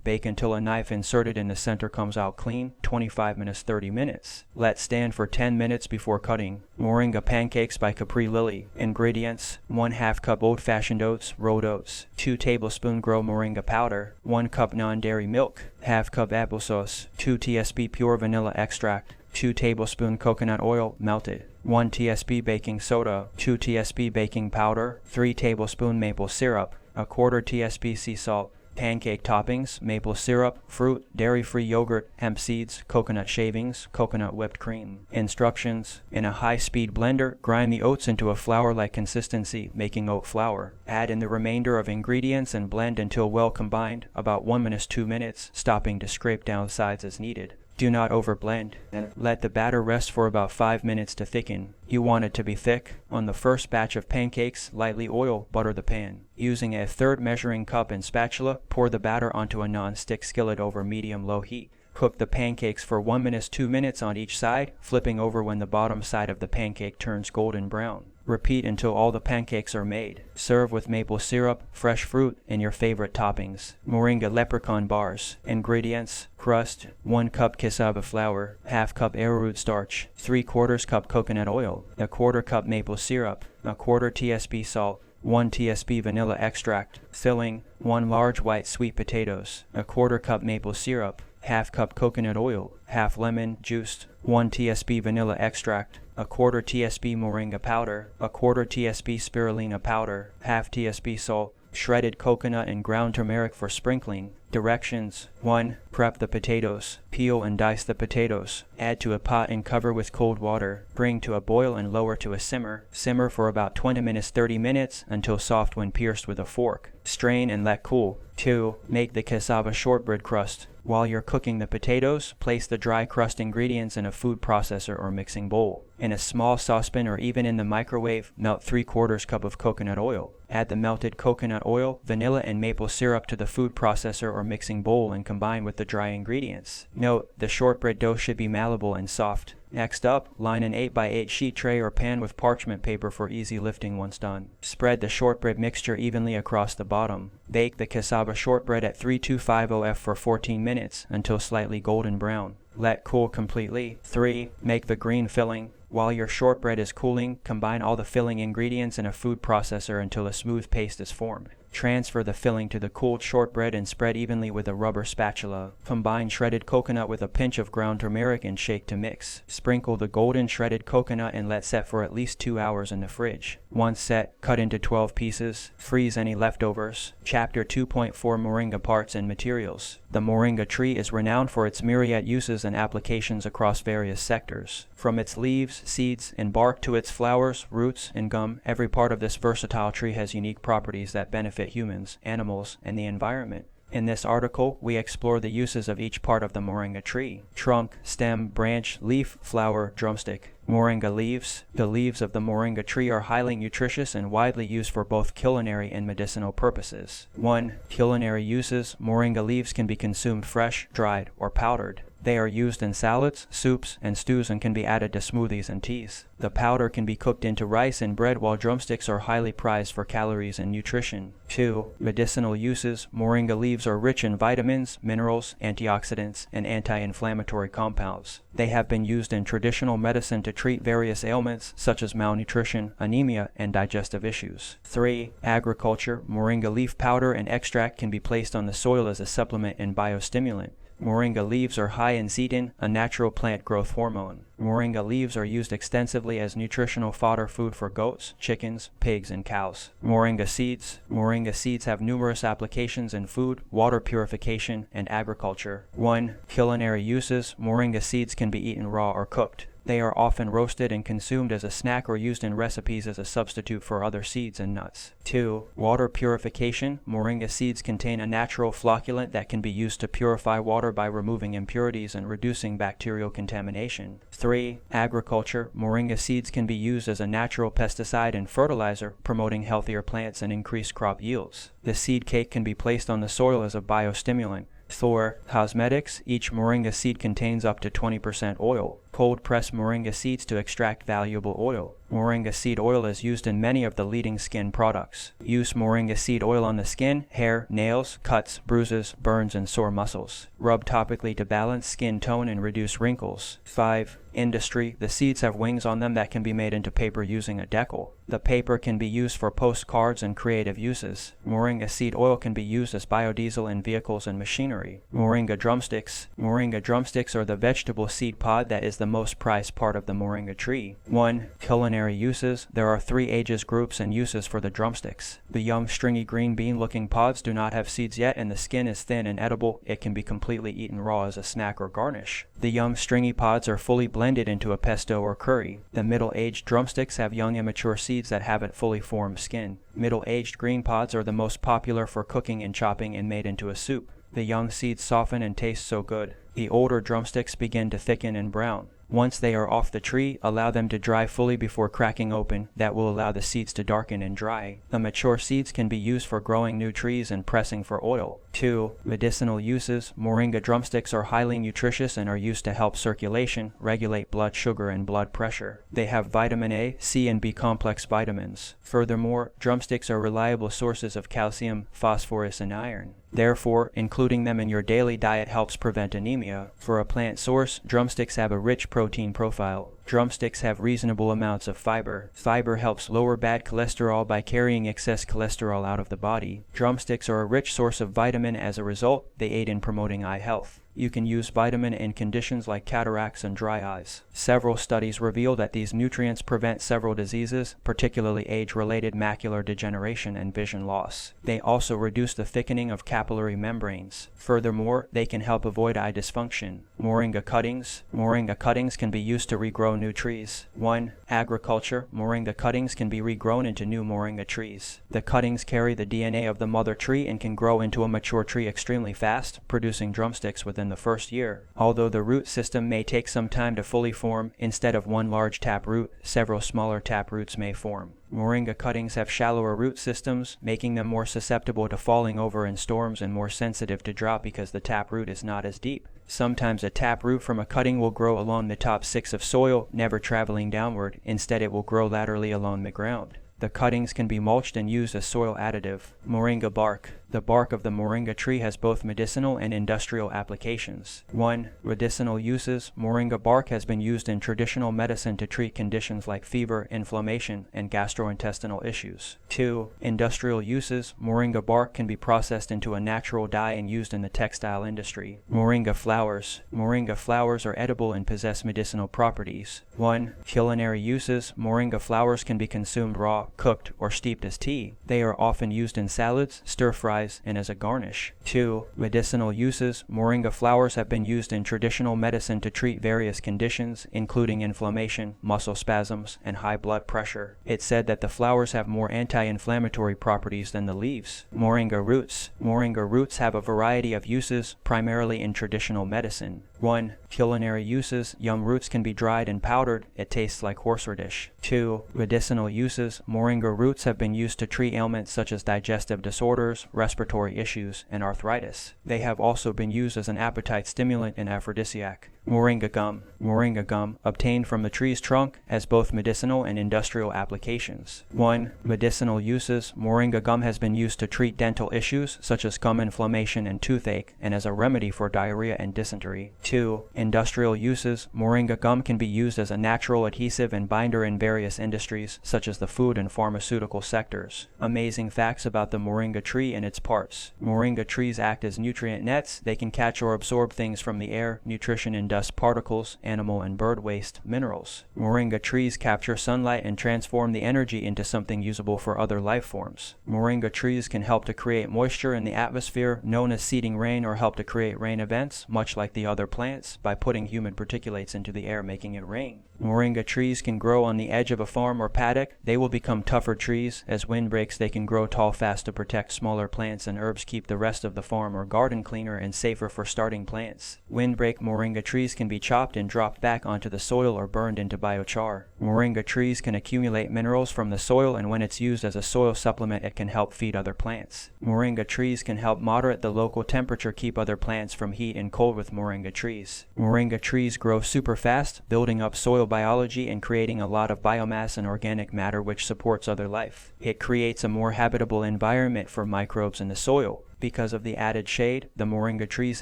Bake until a knife inserted in the center comes out clean. 25-30 minutes. Let stand for 10 minutes before cutting. Moringa pancakes by Capri Lily. Ingredients: 1/2 cup old-fashioned oats, rolled oats, 2 tablespoons grow moringa powder, 1 cup non-dairy milk, ½ cup applesauce, 2 tsp pure vanilla extract, 2 tablespoons coconut oil, melted, 1 tsp baking soda, 2 tsp baking powder, 3 tablespoons maple syrup, 1/4 tsp sea salt. Pancake toppings: maple syrup, fruit, dairy-free yogurt, hemp seeds, coconut shavings, coconut whipped cream. Instructions: in a high-speed blender, grind the oats into a flour-like consistency, making oat flour. Add in the remainder of ingredients and blend until well combined, about 1-2 minutes, stopping to scrape down sides as needed. Do not overblend. Let the batter rest for about 5 minutes to thicken. You want it to be thick. On the first batch of pancakes, lightly oil, butter the pan. Using a 1/3 measuring cup and spatula, pour the batter onto a non-stick skillet over medium-low heat. Cook the pancakes for 1-2 minutes on each side, flipping over when the bottom side of the pancake turns golden brown. Repeat until all the pancakes are made. Serve with maple syrup, fresh fruit, and your favorite toppings. Moringa leprechaun bars. Ingredients: crust, 1 cup cassava flour, ½ cup arrowroot starch, 3/4 cup coconut oil, 1/4 cup maple syrup, 1/4 tsp salt, 1 tsp vanilla extract. Filling: 1 large white sweet potatoes, 1/4 cup maple syrup, ½ cup coconut oil, ½ lemon juiced, 1 tsp vanilla extract, a quarter TSP moringa powder, a quarter TSP spirulina powder, half TSP salt, shredded coconut and ground turmeric for sprinkling. Directions: 1. Prep the potatoes. Peel and dice the potatoes. Add to a pot and cover with cold water. Bring to a boil and lower to a simmer. Simmer for about 20 minutes 30 minutes until soft when pierced with a fork. Strain and let cool. 2. Make the cassava shortbread crust. While you're cooking the potatoes, place the dry crust ingredients in a food processor or mixing bowl. In a small saucepan or even in the microwave, melt 3/4 cup of coconut oil. Add the melted coconut oil, vanilla, and maple syrup to the food processor or mixing bowl and combine with the dry ingredients. Note: the shortbread dough should be malleable and soft. Next up, line an 8x8 sheet tray or pan with parchment paper for easy lifting once done. Spread the shortbread mixture evenly across the bottom. Bake the cassava shortbread at 325 for 14 minutes until slightly golden brown. Let cool completely. 3. Make the green filling. While your shortbread is cooling, combine all the filling ingredients in a food processor until a smooth paste is formed. Transfer the filling to the cooled shortbread and spread evenly with a rubber spatula. Combine shredded coconut with a pinch of ground turmeric and shake to mix. Sprinkle the golden shredded coconut and let set for at least 2 hours in the fridge. Once set, cut into 12 pieces. Freeze any leftovers. Chapter 2.4 Moringa Parts and Materials. The moringa tree is renowned for its myriad uses and applications across various sectors. From its leaves, seeds, and bark to its flowers, roots, and gum, every part of this versatile tree has unique properties that benefit humans, animals, and the environment. In this article, we explore the uses of each part of the moringa tree: trunk, stem, branch, leaf, flower, drumstick. Moringa leaves. The leaves of the moringa tree are highly nutritious and widely used for both culinary and medicinal purposes. 1. Culinary uses. Moringa leaves can be consumed fresh, dried, or powdered. They are used in salads, soups, and stews and can be added to smoothies and teas. The powder can be cooked into rice and bread, while drumsticks are highly prized for calories and nutrition. 2. Medicinal uses. Moringa leaves are rich in vitamins, minerals, antioxidants, and anti-inflammatory compounds. They have been used in traditional medicine to treat various ailments such as malnutrition, anemia, and digestive issues. 3. Agriculture. Moringa leaf powder and extract can be placed on the soil as a supplement and biostimulant. Moringa leaves are high in zeatin, a natural plant growth hormone. Moringa leaves are used extensively as nutritional fodder food for goats, chickens, pigs, and cows. Moringa seeds. Moringa seeds have numerous applications in food, water purification, and agriculture. 1. Culinary uses. Moringa seeds can be eaten raw or cooked. They are often roasted and consumed as a snack or used in recipes as a substitute for other seeds and nuts. 2. Water purification. Moringa seeds contain a natural flocculant that can be used to purify water by removing impurities and reducing bacterial contamination. 3. Agriculture. Moringa seeds can be used as a natural pesticide and fertilizer, promoting healthier plants and increased crop yields. The seed cake can be placed on the soil as a biostimulant. 4. Cosmetics. Each moringa seed contains up to 20% oil. Cold press moringa seeds to extract valuable oil. Moringa seed oil is used in many of the leading skin products. Use moringa seed oil on the skin, hair, nails, cuts, bruises, burns, and sore muscles. Rub topically to balance skin tone and reduce wrinkles. 5. Industry. The seeds have wings on them that can be made into paper using a decal. The paper can be used for postcards and creative uses. Moringa seed oil can be used as biodiesel in vehicles and machinery. Moringa drumsticks. Moringa drumsticks are the vegetable seed pod that is the most prized part of the moringa tree. 1. Culinary uses. There are 3 ages, groups, and uses for the drumsticks. The young stringy green bean looking pods do not have seeds yet, and the skin is thin and edible. It can be completely eaten raw as a snack or garnish. The young stringy pods are fully blended into a pesto or curry. The middle-aged drumsticks have young immature seeds that haven't fully formed skin. Middle-aged green pods are the most popular for cooking and chopping and made into a soup. The young seeds soften and taste so good. The older drumsticks begin to thicken and brown. Once they are off the tree, allow them to dry fully before cracking open. That will allow the seeds to darken and dry. The mature seeds can be used for growing new trees and pressing for oil. 2. Medicinal uses. Moringa drumsticks are highly nutritious and are used to help circulation, regulate blood sugar and blood pressure. They have vitamin A, C, and B complex vitamins. Furthermore, drumsticks are reliable sources of calcium, phosphorus, and iron. Therefore, including them in your daily diet helps prevent anemia. For a plant source, drumsticks have a rich protein profile. Drumsticks have reasonable amounts of fiber. Fiber helps lower bad cholesterol by carrying excess cholesterol out of the body. Drumsticks are a rich source of vitamin. As a result, they aid in promoting eye health. You can use vitamin in conditions like cataracts and dry eyes. Several studies reveal that these nutrients prevent several diseases, particularly age-related macular degeneration and vision loss. They also reduce the thickening of capillary membranes. Furthermore, they can help avoid eye dysfunction. Moringa cuttings. Moringa cuttings can be used to regrow new trees. 1. Agriculture. Moringa cuttings can be regrown into new moringa trees. The cuttings carry the DNA of the mother tree and can grow into a mature tree extremely fast, producing drumsticks within the first year. Although the root system may take some time to fully form, instead of one large taproot, several smaller taproots may form. Moringa cuttings have shallower root systems, making them more susceptible to falling over in storms and more sensitive to drought because the taproot is not as deep. Sometimes a taproot from a cutting will grow along the top 6 of soil, never traveling downward. Instead, it will grow laterally along the ground. The cuttings can be mulched and used as soil additive. Moringa bark. The bark of the moringa tree has both medicinal and industrial applications. 1. Medicinal uses. Moringa bark has been used in traditional medicine to treat conditions like fever, inflammation, and gastrointestinal issues. 2. Industrial uses. Moringa bark can be processed into a natural dye and used in the textile industry. Moringa flowers. Moringa flowers are edible and possess medicinal properties. 1. Culinary uses. Moringa flowers can be consumed raw, cooked, or steeped as tea. They are often used in salads, stir-fries, and as a garnish. 2. Medicinal uses. Moringa flowers have been used in traditional medicine to treat various conditions, including inflammation, muscle spasms, and high blood pressure. It's said that the flowers have more anti-inflammatory properties than the leaves. Moringa roots. Moringa roots have a variety of uses, primarily in traditional medicine. 1. Culinary uses. Young roots can be dried and powdered. It tastes like horseradish. 2. Medicinal uses. Moringa roots have been used to treat ailments such as digestive disorders, respiratory issues, and arthritis. They have also been used as an appetite stimulant and aphrodisiac. Moringa gum. Moringa gum, obtained from the tree's trunk, has both medicinal and industrial applications. 1. Medicinal uses. Moringa gum has been used to treat dental issues such as gum inflammation and toothache, and as a remedy for diarrhea and dysentery. 2. Industrial uses. Moringa gum can be used as a natural adhesive and binder in various industries, such as the food and pharmaceutical sectors. Amazing facts about the moringa tree and its parts. Moringa trees act as nutrient nets. They can catch or absorb things from the air, nutrition and dust particles, animal and bird waste, minerals. Moringa trees capture sunlight and transform the energy into something usable for other life forms. Moringa trees can help to create moisture in the atmosphere, known as seeding rain, or help to create rain events, much like the other plants, by putting humid particulates into the air, making it rain. Moringa trees can grow on the edge of a farm or paddock. They will become tougher trees. As wind breaks, they can grow tall fast to protect smaller plants, and herbs keep the rest of the farm or garden cleaner and safer for starting plants. Windbreak moringa trees can be chopped and dropped back onto the soil or burned into biochar. Moringa trees can accumulate minerals from the soil, and when it's used as a soil supplement, it can help feed other plants. Moringa trees can help moderate the local temperature, keep other plants from heat and cold with moringa trees. Moringa trees grow super fast, building up soil biology and creating a lot of biomass and organic matter which supports other life. It creates a more habitable environment for microbes in the soil. Because of the added shade, the moringa trees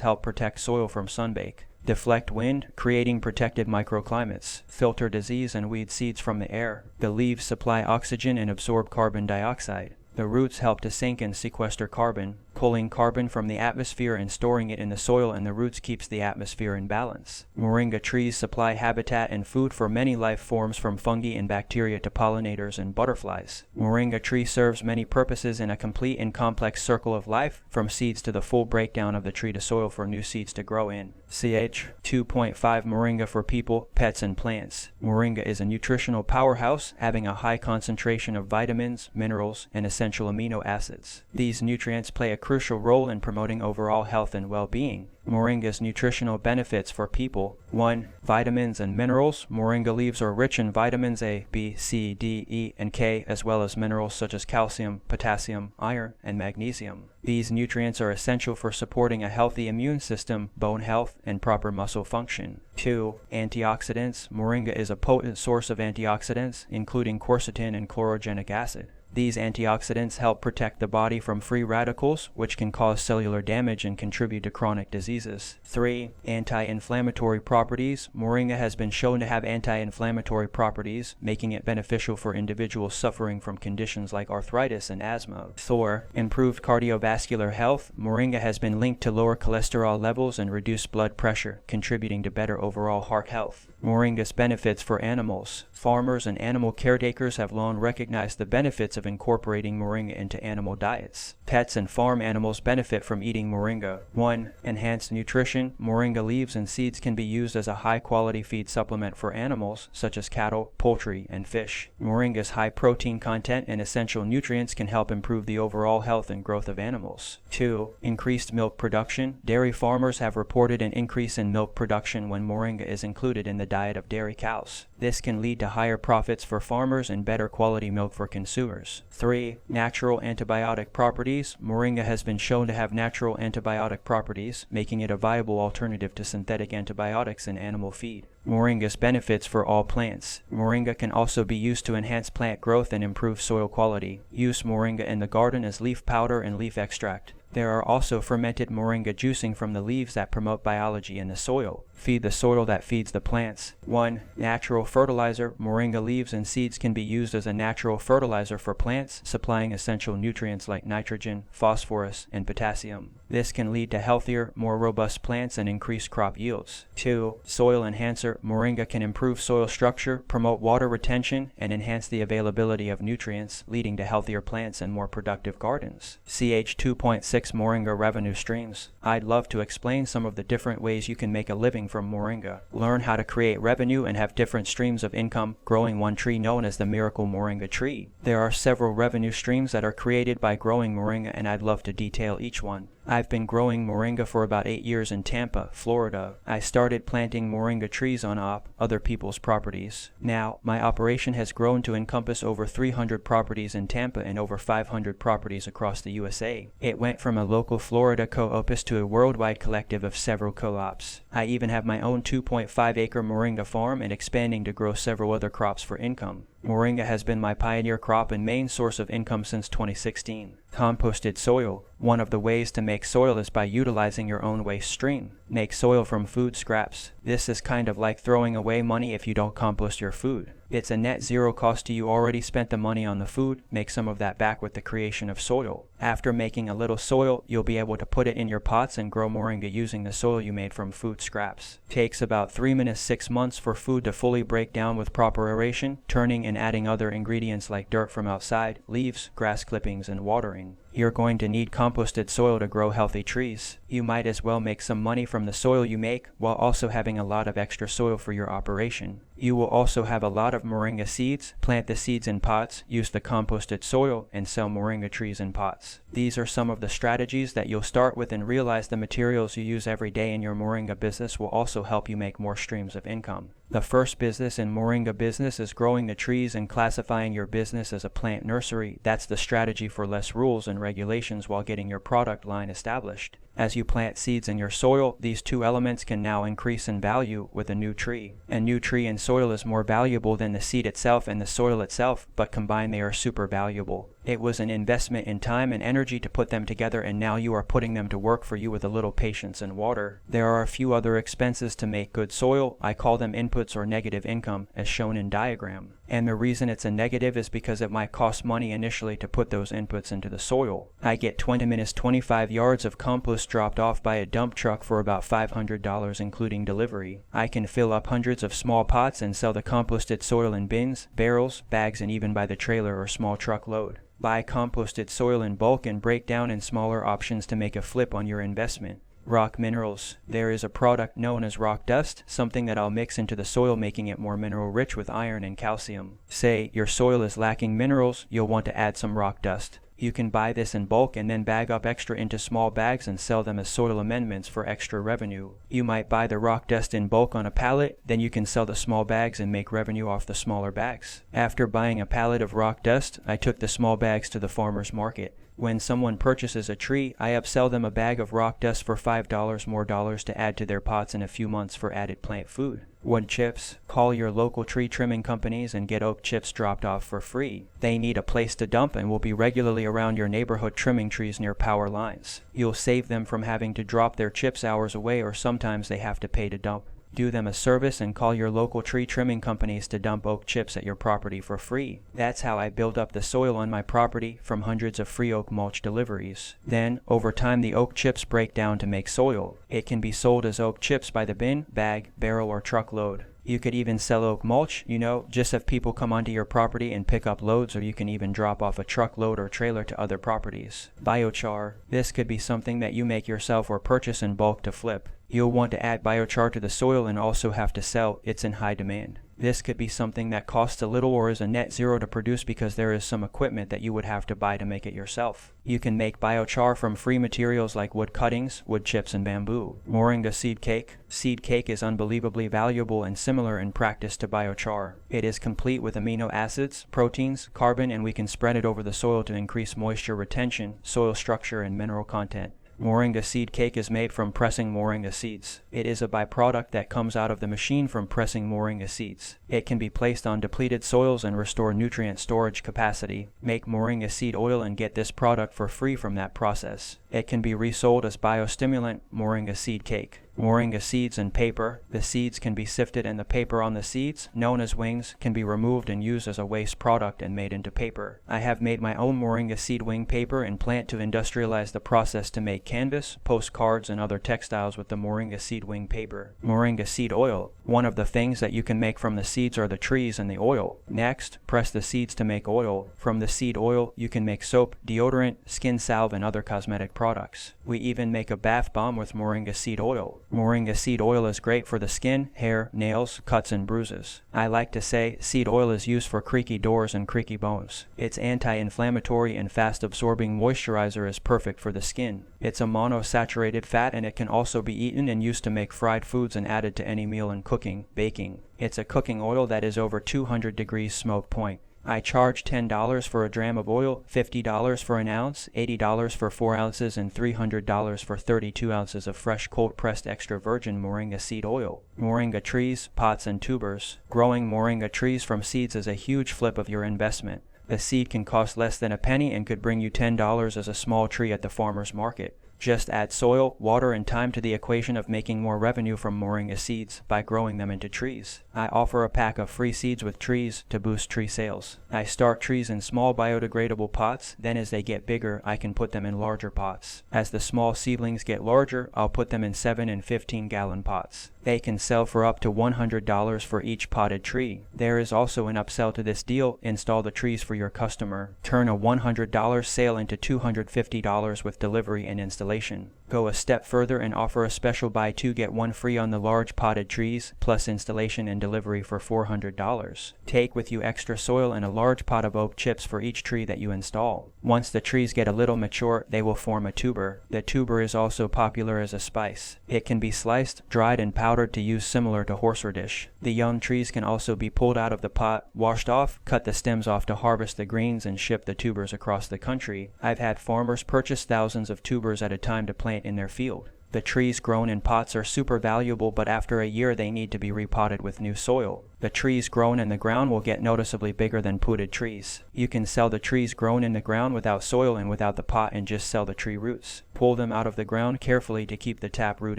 help protect soil from sunbake, deflect wind, creating protected microclimates, filter disease and weed seeds from the air. The leaves supply oxygen and absorb carbon dioxide. The roots help to sink and sequester carbon, pulling carbon from the atmosphere and storing it in the soil, and the roots keeps the atmosphere in balance. Moringa trees supply habitat and food for many life forms, from fungi and bacteria to pollinators and butterflies. Moringa tree serves many purposes in a complete and complex circle of life, from seeds to the full breakdown of the tree to soil for new seeds to grow in. Ch. 2.5 Moringa for people, pets, and plants. Moringa is a nutritional powerhouse, having a high concentration of vitamins, minerals, and essential amino acids. These nutrients play a crucial role in promoting overall health and well-being. Moringa's nutritional benefits for people. 1. Vitamins and minerals. Moringa leaves are rich in vitamins A, B, C, D, E, and K, as well as minerals such as calcium, potassium, iron, and magnesium. These nutrients are essential for supporting a healthy immune system, bone health, and proper muscle function. 2. Antioxidants. Moringa is a potent source of antioxidants, including quercetin and chlorogenic acid. These antioxidants help protect the body from free radicals, which can cause cellular damage and contribute to chronic diseases. 3. Anti-inflammatory properties. Moringa has been shown to have anti-inflammatory properties, making it beneficial for individuals suffering from conditions like arthritis and asthma. 4. Improved cardiovascular health. Moringa has been linked to lower cholesterol levels and reduced blood pressure, contributing to better overall heart health. Moringa's benefits for animals. Farmers and animal caretakers have long recognized the benefits of incorporating moringa into animal diets. Pets and farm animals benefit from eating moringa. 1. Enhanced nutrition. Moringa leaves and seeds can be used as a high-quality feed supplement for animals, such as cattle, poultry, and fish. Moringa's high protein content and essential nutrients can help improve the overall health and growth of animals. 2. Increased milk production. Dairy farmers have reported an increase in milk production when moringa is included in the diet of dairy cows. This can lead to higher profits for farmers and better quality milk for consumers. 3. Natural antibiotic properties. Moringa has been shown to have natural antibiotic properties, making it a viable alternative to synthetic antibiotics in animal feed. Moringa's benefits for all plants. Moringa can also be used to enhance plant growth and improve soil quality. Use moringa in the garden as leaf powder and leaf extract. There are also fermented moringa juicing from the leaves that promote biology in the soil. Feed the soil that feeds the plants. 1. Natural fertilizer. Moringa leaves and seeds can be used as a natural fertilizer for plants, supplying essential nutrients like nitrogen, phosphorus, and potassium. This can lead to healthier, more robust plants and increased crop yields. 2. Soil enhancer. Moringa can improve soil structure, promote water retention, and enhance the availability of nutrients, leading to healthier plants and more productive gardens. Ch2.6 Moringa revenue streams. I'd love to explain some of the different ways you can make a living from moringa. Learn how to create revenue and have different streams of income, growing one tree known as the miracle moringa tree. There are several revenue streams that are created by growing moringa, and I'd love to detail each one. I've been growing moringa for about 8 years in Tampa, Florida. I started planting moringa trees on other people's properties. Now, my operation has grown to encompass over 300 properties in Tampa and over 500 properties across the USA. It went from a local Florida co-opus to a worldwide collective of several co-ops. I even have my own 2.5-acre moringa farm and expanding to grow several other crops for income. Moringa has been my pioneer crop and main source of income since 2016. Composted soil. One of the ways to make soil is by utilizing your own waste stream. Make soil from food scraps. This is kind of like throwing away money if you don't compost your food. It's a net zero cost to you. Already spent the money on the food, make some of that back with the creation of soil. After making a little soil, you'll be able to put it in your pots and grow moringa using the soil you made from food scraps. Takes about 3 to 6 months for food to fully break down with proper aeration, turning and adding other ingredients like dirt from outside, leaves, grass clippings, and watering. You're going to need composted soil to grow healthy trees. You might as well make some money from the soil you make while also having a lot of extra soil for your operation. You will also have a lot of moringa seeds. Plant the seeds in pots, use the composted soil, and sell moringa trees in pots. These are some of the strategies that you'll start with, and realize the materials you use every day in your moringa business will also help you make more streams of income. The first business in moringa business is growing the trees and classifying your business as a plant nursery. That's the strategy for less rules and regulations while getting your product line established. As you plant seeds in your soil, these two elements can now increase in value with a new tree. A new tree in soil is more valuable than the seed itself and the soil itself, but combined they are super valuable. It was an investment in time and energy to put them together, and now you are putting them to work for you with a little patience and water. There are a few other expenses to make good soil. I call them inputs or negative income, as shown in diagram. And the reason it's a negative is because it might cost money initially to put those inputs into the soil. I get 20 minutes 25 yards of compost dropped off by a dump truck for about $500 including delivery. I can fill up hundreds of small pots and sell the composted soil in bins, barrels, bags, and even by the trailer or small truck load. Buy composted soil in bulk and break down in smaller options to make a flip on your investment. Rock minerals. There is a product known as rock dust, something that I'll mix into the soil, making it more mineral rich with iron and calcium. Say your soil is lacking minerals, you'll want to add some rock dust. You can buy this in bulk and then bag up extra into small bags and sell them as soil amendments for extra revenue. You might buy the rock dust in bulk on a pallet, then you can sell the small bags and make revenue off the smaller bags. After buying a pallet of rock dust, I took the small bags to the farmer's market. When someone purchases a tree, I upsell them a bag of rock dust for $5 more to add to their pots in a few months for added plant food. Wood chips. Call your local tree trimming companies and get oak chips dropped off for free. They need a place to dump and will be regularly around your neighborhood trimming trees near power lines. You'll save them from having to drop their chips hours away, or sometimes they have to pay to dump. Do them a service and call your local tree trimming companies to dump oak chips at your property for free. That's how I build up the soil on my property from hundreds of free oak mulch deliveries. Then, over time, the oak chips break down to make soil. It can be sold as oak chips by the bin, bag, barrel, or truckload. You could even sell oak mulch, just have people come onto your property and pick up loads, or you can even drop off a truckload or trailer to other properties. Biochar. This could be something that you make yourself or purchase in bulk to flip. You'll want to add biochar to the soil and also have to sell. It's in high demand. This could be something that costs a little or is a net zero to produce because there is some equipment that you would have to buy to make it yourself. You can make biochar from free materials like wood cuttings, wood chips, and bamboo. Moringa seed cake. Seed cake is unbelievably valuable and similar in practice to biochar. It is complete with amino acids, proteins, carbon, and we can spread it over the soil to increase moisture retention, soil structure, and mineral content. Moringa seed cake is made from pressing moringa seeds. It is a byproduct that comes out of the machine from pressing moringa seeds. It can be placed on depleted soils and restore nutrient storage capacity. Make moringa seed oil and get this product for free from that process. It can be resold as biostimulant. Moringa seed cake. Moringa seeds and paper. The seeds can be sifted and the paper on the seeds, known as wings, can be removed and used as a waste product and made into paper. I have made my own moringa seed wing paper and plant to industrialize the process to make canvas, postcards, and other textiles with the moringa seed wing paper. Moringa seed oil. One of the things that you can make from the seeds are the trees and the oil. Next, press the seeds to make oil. From the seed oil, you can make soap, deodorant, skin salve, and other cosmetic products. We even make a bath bomb with moringa seed oil. Moringa seed oil is great for the skin, hair, nails, cuts, and bruises. I like to say seed oil is used for creaky doors and creaky bones. Its anti-inflammatory and fast-absorbing moisturizer is perfect for the skin. It's a monosaturated fat and it can also be eaten and used to make fried foods and added to any meal in cooking, baking. It's a cooking oil that is over 200 degrees smoke point. I charge $10 for a dram of oil, $50 for an ounce, $80 for 4 ounces, and $300 for 32 ounces of fresh cold-pressed extra virgin moringa seed oil. Moringa trees, pots, and tubers. Growing moringa trees from seeds is a huge flip of your investment. The seed can cost less than a penny and could bring you $10 as a small tree at the farmer's market. Just add soil, water, and time to the equation of making more revenue from moringa seeds by growing them into trees. I offer a pack of free seeds with trees to boost tree sales. I start trees in small biodegradable pots, then as they get bigger, I can put them in larger pots. As the small seedlings get larger, I'll put them in 7 and 15-gallon pots. They can sell for up to $100 for each potted tree. There is also an upsell to this deal. Install the trees for your customer. Turn a $100 sale into $250 with delivery and installation. Go a step further and offer a special buy 2 get 1 free on the large potted trees, plus installation and delivery for $400. Take with you extra soil and a large pot of oak chips for each tree that you install. Once the trees get a little mature, they will form a tuber. The tuber is also popular as a spice. It can be sliced, dried, and powdered to use similar to horseradish. The young trees can also be pulled out of the pot, washed off, cut the stems off to harvest the greens, and ship the tubers across the country. I've had farmers purchase thousands of tubers at a time to plant in their field. The trees grown in pots are super valuable, but after a year they need to be repotted with new soil. The trees grown in the ground will get noticeably bigger than potted trees. You can sell the trees grown in the ground without soil and without the pot and just sell the tree roots. Pull them out of the ground carefully to keep the tap root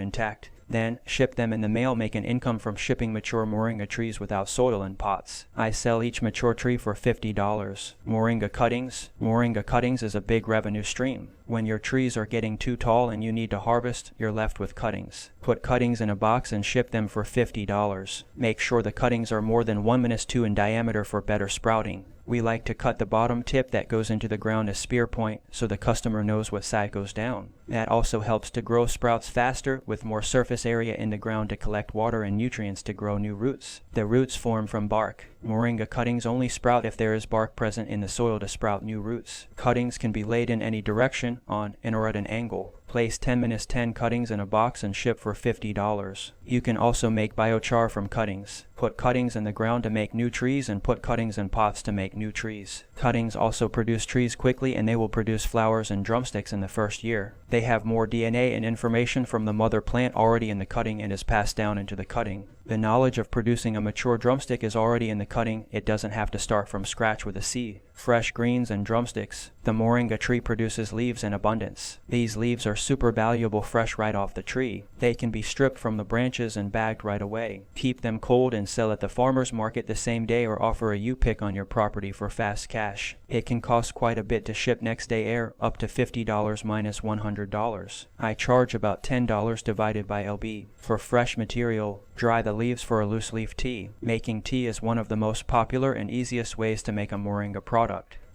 intact. Then, ship them in the mail. Make an income from shipping mature moringa trees without soil in pots. I sell each mature tree for $50. Moringa cuttings. Moringa cuttings is a big revenue stream. When your trees are getting too tall and you need to harvest, you're left with cuttings. Put cuttings in a box and ship them for $50. Make sure the cuttings are more than 1-2 in diameter for better sprouting. We like to cut the bottom tip that goes into the ground as spear point so the customer knows what side goes down. That also helps to grow sprouts faster with more surface area in the ground to collect water and nutrients to grow new roots. The roots form from bark. Moringa cuttings only sprout if there is bark present in the soil to sprout new roots. Cuttings can be laid in any direction, on and or at an angle. Place 10-10 cuttings in a box and ship for $50. You can also make biochar from cuttings. Put cuttings in the ground to make new trees and put cuttings in pots to make new trees. Cuttings also produce trees quickly and they will produce flowers and drumsticks in the first year. They have more DNA and information from the mother plant already in the cutting and is passed down into the cutting. The knowledge of producing a mature drumstick is already in the cutting. It doesn't have to start from scratch with a seed. Fresh greens and drumsticks. The moringa tree produces leaves in abundance. These leaves are super valuable fresh right off the tree. They can be stripped from the branches and bagged right away. Keep them cold and sell at the farmer's market the same day, or offer a U-pick on your property for fast cash. It can cost quite a bit to ship next day air, up to $50 minus $100. I charge about $10 divided by LB. For fresh material, dry the leaves for a loose leaf tea. Making tea is one of the most popular and easiest ways to make a moringa product.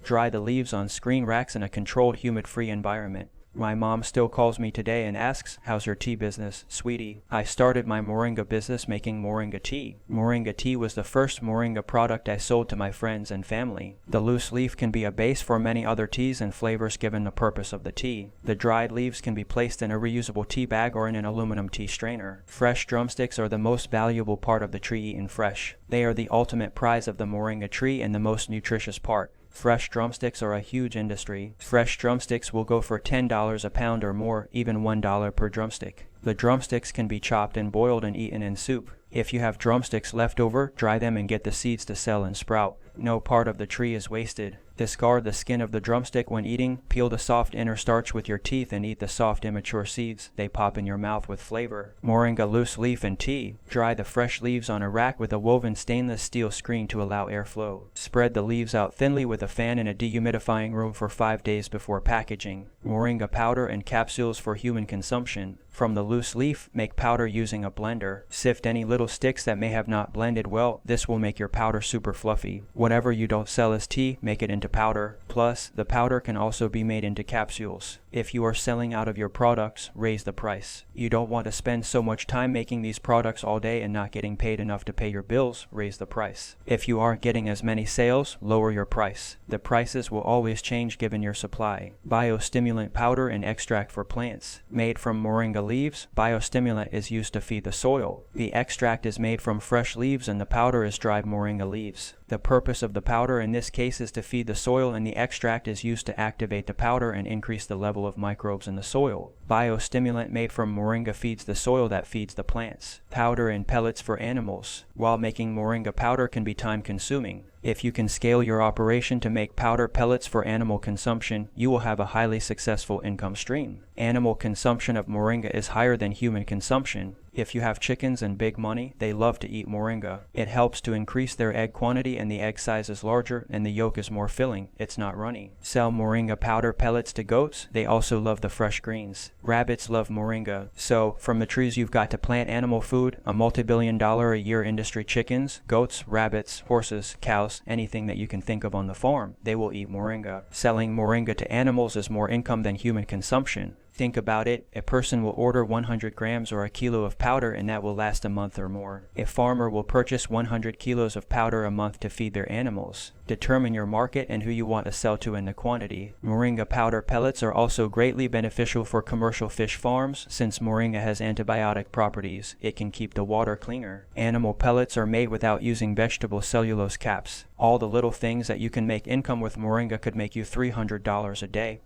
Dry the leaves on screen racks in a controlled, humid-free environment. My mom still calls me today and asks, "How's your tea business, sweetie?" I started my moringa business making moringa tea. Moringa tea was the first moringa product I sold to my friends and family. The loose leaf can be a base for many other teas and flavors given the purpose of the tea. The dried leaves can be placed in a reusable tea bag or in an aluminum tea strainer. Fresh drumsticks are the most valuable part of the tree eaten fresh. They are the ultimate prize of the moringa tree and the most nutritious part. Fresh drumsticks are a huge industry. Fresh drumsticks will go for $10 a pound or more, even $1 per drumstick. The drumsticks can be chopped and boiled and eaten in soup. If you have drumsticks left over, dry them and get the seeds to sell and sprout. No part of the tree is wasted. Discard the skin of the drumstick when eating. Peel the soft inner starch with your teeth and eat the soft immature seeds. They pop in your mouth with flavor. Moringa loose leaf and tea. Dry the fresh leaves on a rack with a woven stainless steel screen to allow airflow. Spread the leaves out thinly with a fan in a dehumidifying room for 5 days before packaging. Moringa powder and capsules for human consumption. From the loose leaf, make powder using a blender. Sift any little sticks that may have not blended well. This will make your powder super fluffy. Whatever you don't sell as tea, make it into powder. Plus, the powder can also be made into capsules. If you are selling out of your products, raise the price. You don't want to spend so much time making these products all day and not getting paid enough to pay your bills, raise the price. If you aren't getting as many sales, lower your price. The prices will always change given your supply. Biostimulant powder and extract for plants. Made from moringa leaves, biostimulant is used to feed the soil. The extract is made from fresh leaves and the powder is dried moringa leaves. The purpose of the powder in this case is to feed the soil, and the extract is used to activate the powder and increase the level of microbes in the soil. Biostimulant made from moringa feeds the soil that feeds the plants. Powder and pellets for animals. While making moringa powder can be time-consuming, if you can scale your operation to make powder pellets for animal consumption, you will have a highly successful income stream. Animal consumption of moringa is higher than human consumption. If you have chickens and big money, they love to eat moringa. It helps to increase their egg quantity, and the egg size is larger and the yolk is more filling. It's not runny. Sell moringa powder pellets to goats. They also love the fresh greens. Rabbits love moringa. So, from the trees you've got to plant animal food, a multi-billion-dollar a year industry. Chickens, goats, rabbits, horses, cows, anything that you can think of on the farm, they will eat moringa. Selling moringa to animals is more income than human consumption. Think about it, a person will order 100 grams or a kilo of powder, and that will last a month or more. A farmer will purchase 100 kilos of powder a month to feed their animals. Determine your market and who you want to sell to and the quantity. Moringa powder pellets are also greatly beneficial for commercial fish farms. Since moringa has antibiotic properties, it can keep the water cleaner. Animal pellets are made without using vegetable cellulose caps. All the little things that you can make income with moringa could make you $300 a day,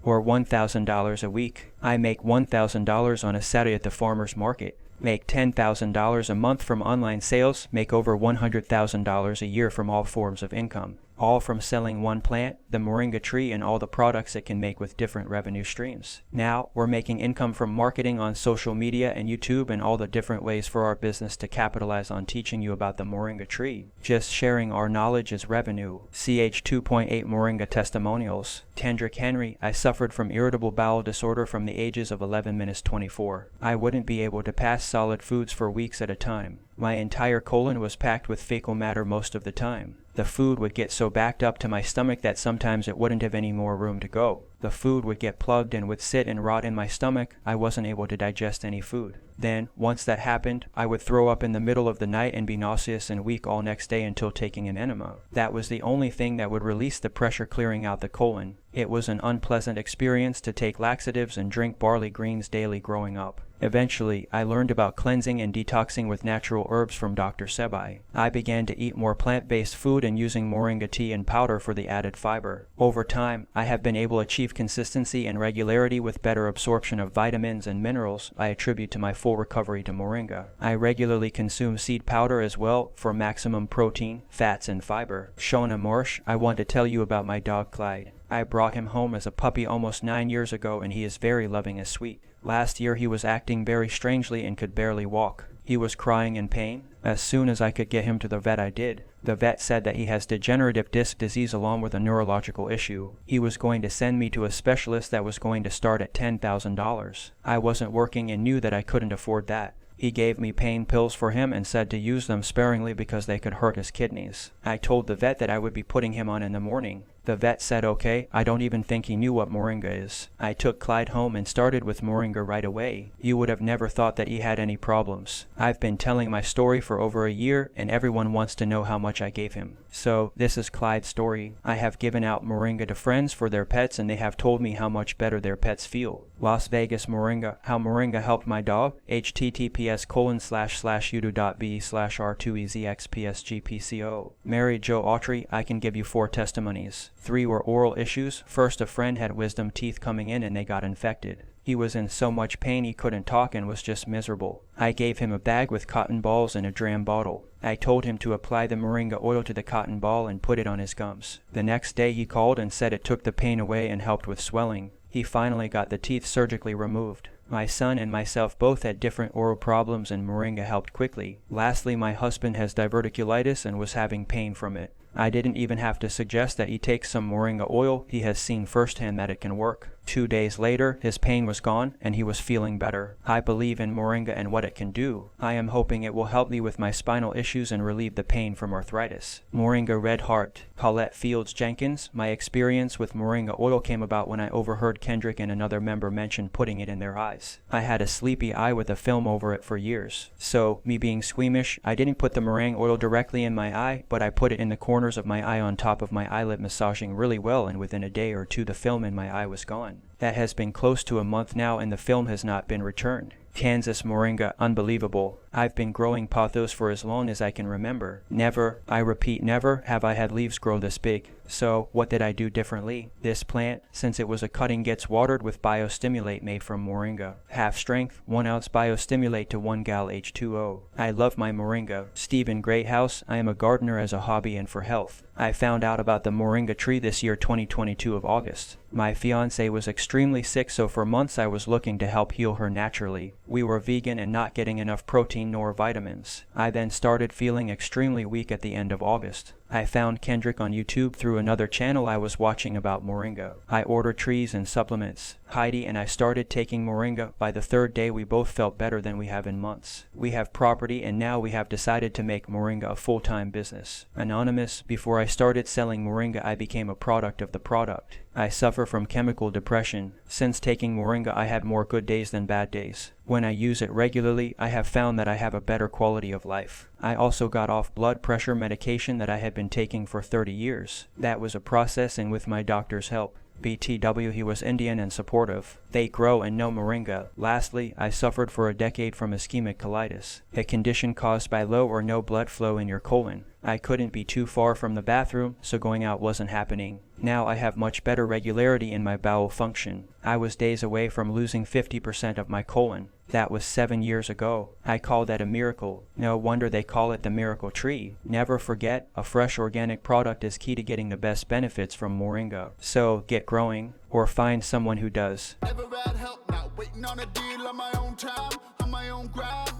or $1,000 a week. I make $1,000 on a Saturday at the farmer's market. Make $10,000 a month from online sales, make over $100,000 a year from all forms of income. All from selling one plant, the moringa tree, and all the products it can make with different revenue streams. Now, we're making income from marketing on social media and YouTube and all the different ways for our business to capitalize on teaching you about the moringa tree. Just sharing our knowledge is revenue. Ch2 Moringa Testimonials. Kendrick Henry, I suffered from irritable bowel disorder from the ages of 11 minutes 24. I wouldn't be able to pass solid foods for weeks at a time. My entire colon was packed with fecal matter most of the time. The food would get so backed up to my stomach that sometimes it wouldn't have any more room to go. The food would get plugged and would sit and rot in my stomach. I wasn't able to digest any food. Then, once that happened, I would throw up in the middle of the night and be nauseous and weak all next day until taking an enema. That was the only thing that would release the pressure clearing out the colon. It was an unpleasant experience to take laxatives and drink barley greens daily growing up. Eventually, I learned about cleansing and detoxing with natural herbs from Dr. Sebai. I began to eat more plant-based food and using moringa tea and powder for the added fiber. Over time, I have been able to achieve consistency and regularity with better absorption of vitamins and minerals I attribute to my full recovery to moringa. I regularly consume seed powder as well for maximum protein, fats, and fiber. Shona Marsh, I want to tell you about my dog Clyde. I brought him home as a puppy almost 9 years ago and he is very loving and sweet. Last year he was acting very strangely and could barely walk. He was crying in pain. As soon as I could get him to the vet I did. The vet said that he has degenerative disc disease along with a neurological issue. He was going to send me to a specialist that was going to start at $10,000. I wasn't working and knew that I couldn't afford that. He gave me pain pills for him and said to use them sparingly because they could hurt his kidneys. I told the vet that I would be putting him on in the morning. The vet said okay. I don't even think he knew what moringa is. I took Clyde home and started with moringa right away. You would have never thought that he had any problems. I've been telling my story for over a year and everyone wants to know how much I gave him. So this is Clyde's story. I have given out moringa to friends for their pets and they have told me how much better their pets feel. Las Vegas Moringa, how moringa helped my dog. https://youtube.b/r2ezxpsgpco. Mary Jo Autry, I can give you 4 testimonies. 3 were oral issues. First, a friend had wisdom teeth coming in and they got infected. He was in so much pain he couldn't talk and was just miserable. I gave him a bag with cotton balls and a dram bottle. I told him to apply the moringa oil to the cotton ball and put it on his gums. The next day he called and said it took the pain away and helped with swelling. He finally got the teeth surgically removed. My son and myself both had different oral problems and moringa helped quickly. Lastly, my husband has diverticulitis and was having pain from it. I didn't even have to suggest that he take some moringa oil. He has seen firsthand that it can work. 2 days later, his pain was gone and he was feeling better. I believe in moringa and what it can do. I am hoping it will help me with my spinal issues and relieve the pain from arthritis. Moringa Red Heart. Paulette Fields Jenkins. My experience with moringa oil came about when I overheard Kendrick and another member mention putting it in their eyes. I had a sleepy eye with a film over it for years. So, me being squeamish, I didn't put the moringa oil directly in my eye, but I put it in the corners of my eye on top of my eyelid, massaging really well, and within a day or two the film in my eye was gone. That has been close to a month now and the film has not been returned. Kansas Moringa, unbelievable. I've been growing pothos for as long as I can remember. Never, I repeat never, have I had leaves grow this big. So, what did I do differently? This plant, since it was a cutting, gets watered with biostimulate made from moringa. Half strength, 1 ounce biostimulate to 1 gal H2O. I love my moringa. Stephen Greathouse, I am a gardener as a hobby and for health. I found out about the moringa tree this year 2022 of August. My fiance was extremely sick, so for months I was looking to help heal her naturally. We were vegan and not getting enough protein nor vitamins. I then started feeling extremely weak at the end of August. I found Kendrick on YouTube through another channel I was watching about moringa. I ordered trees and supplements. Heidi and I started taking moringa. By the 3rd day we both felt better than we have in months. We have property and now we have decided to make moringa a full-time business. Anonymous, before I started selling moringa I became a product of the product. I suffer from chemical depression. Since taking moringa I had more good days than bad days. When I use it regularly, I have found that I have a better quality of life. I also got off blood pressure medication that I had been taking for 30 years. That was a process and with my doctor's help. BTW, he was Indian and supportive. They grow and know moringa. Lastly, I suffered for a decade from ischemic colitis, a condition caused by low or no blood flow in your colon. I couldn't be too far from the bathroom, so going out wasn't happening. Now I have much better regularity in my bowel function. I was days away from losing 50% of my colon. That was 7 years ago. I call that a miracle. No wonder they call it the miracle tree. Never forget, a fresh organic product is key to getting the best benefits from moringa. So get growing, or find someone who does. Never had help, not waiting on a deal on my own time, on my own ground.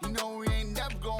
You know we ain't never gonna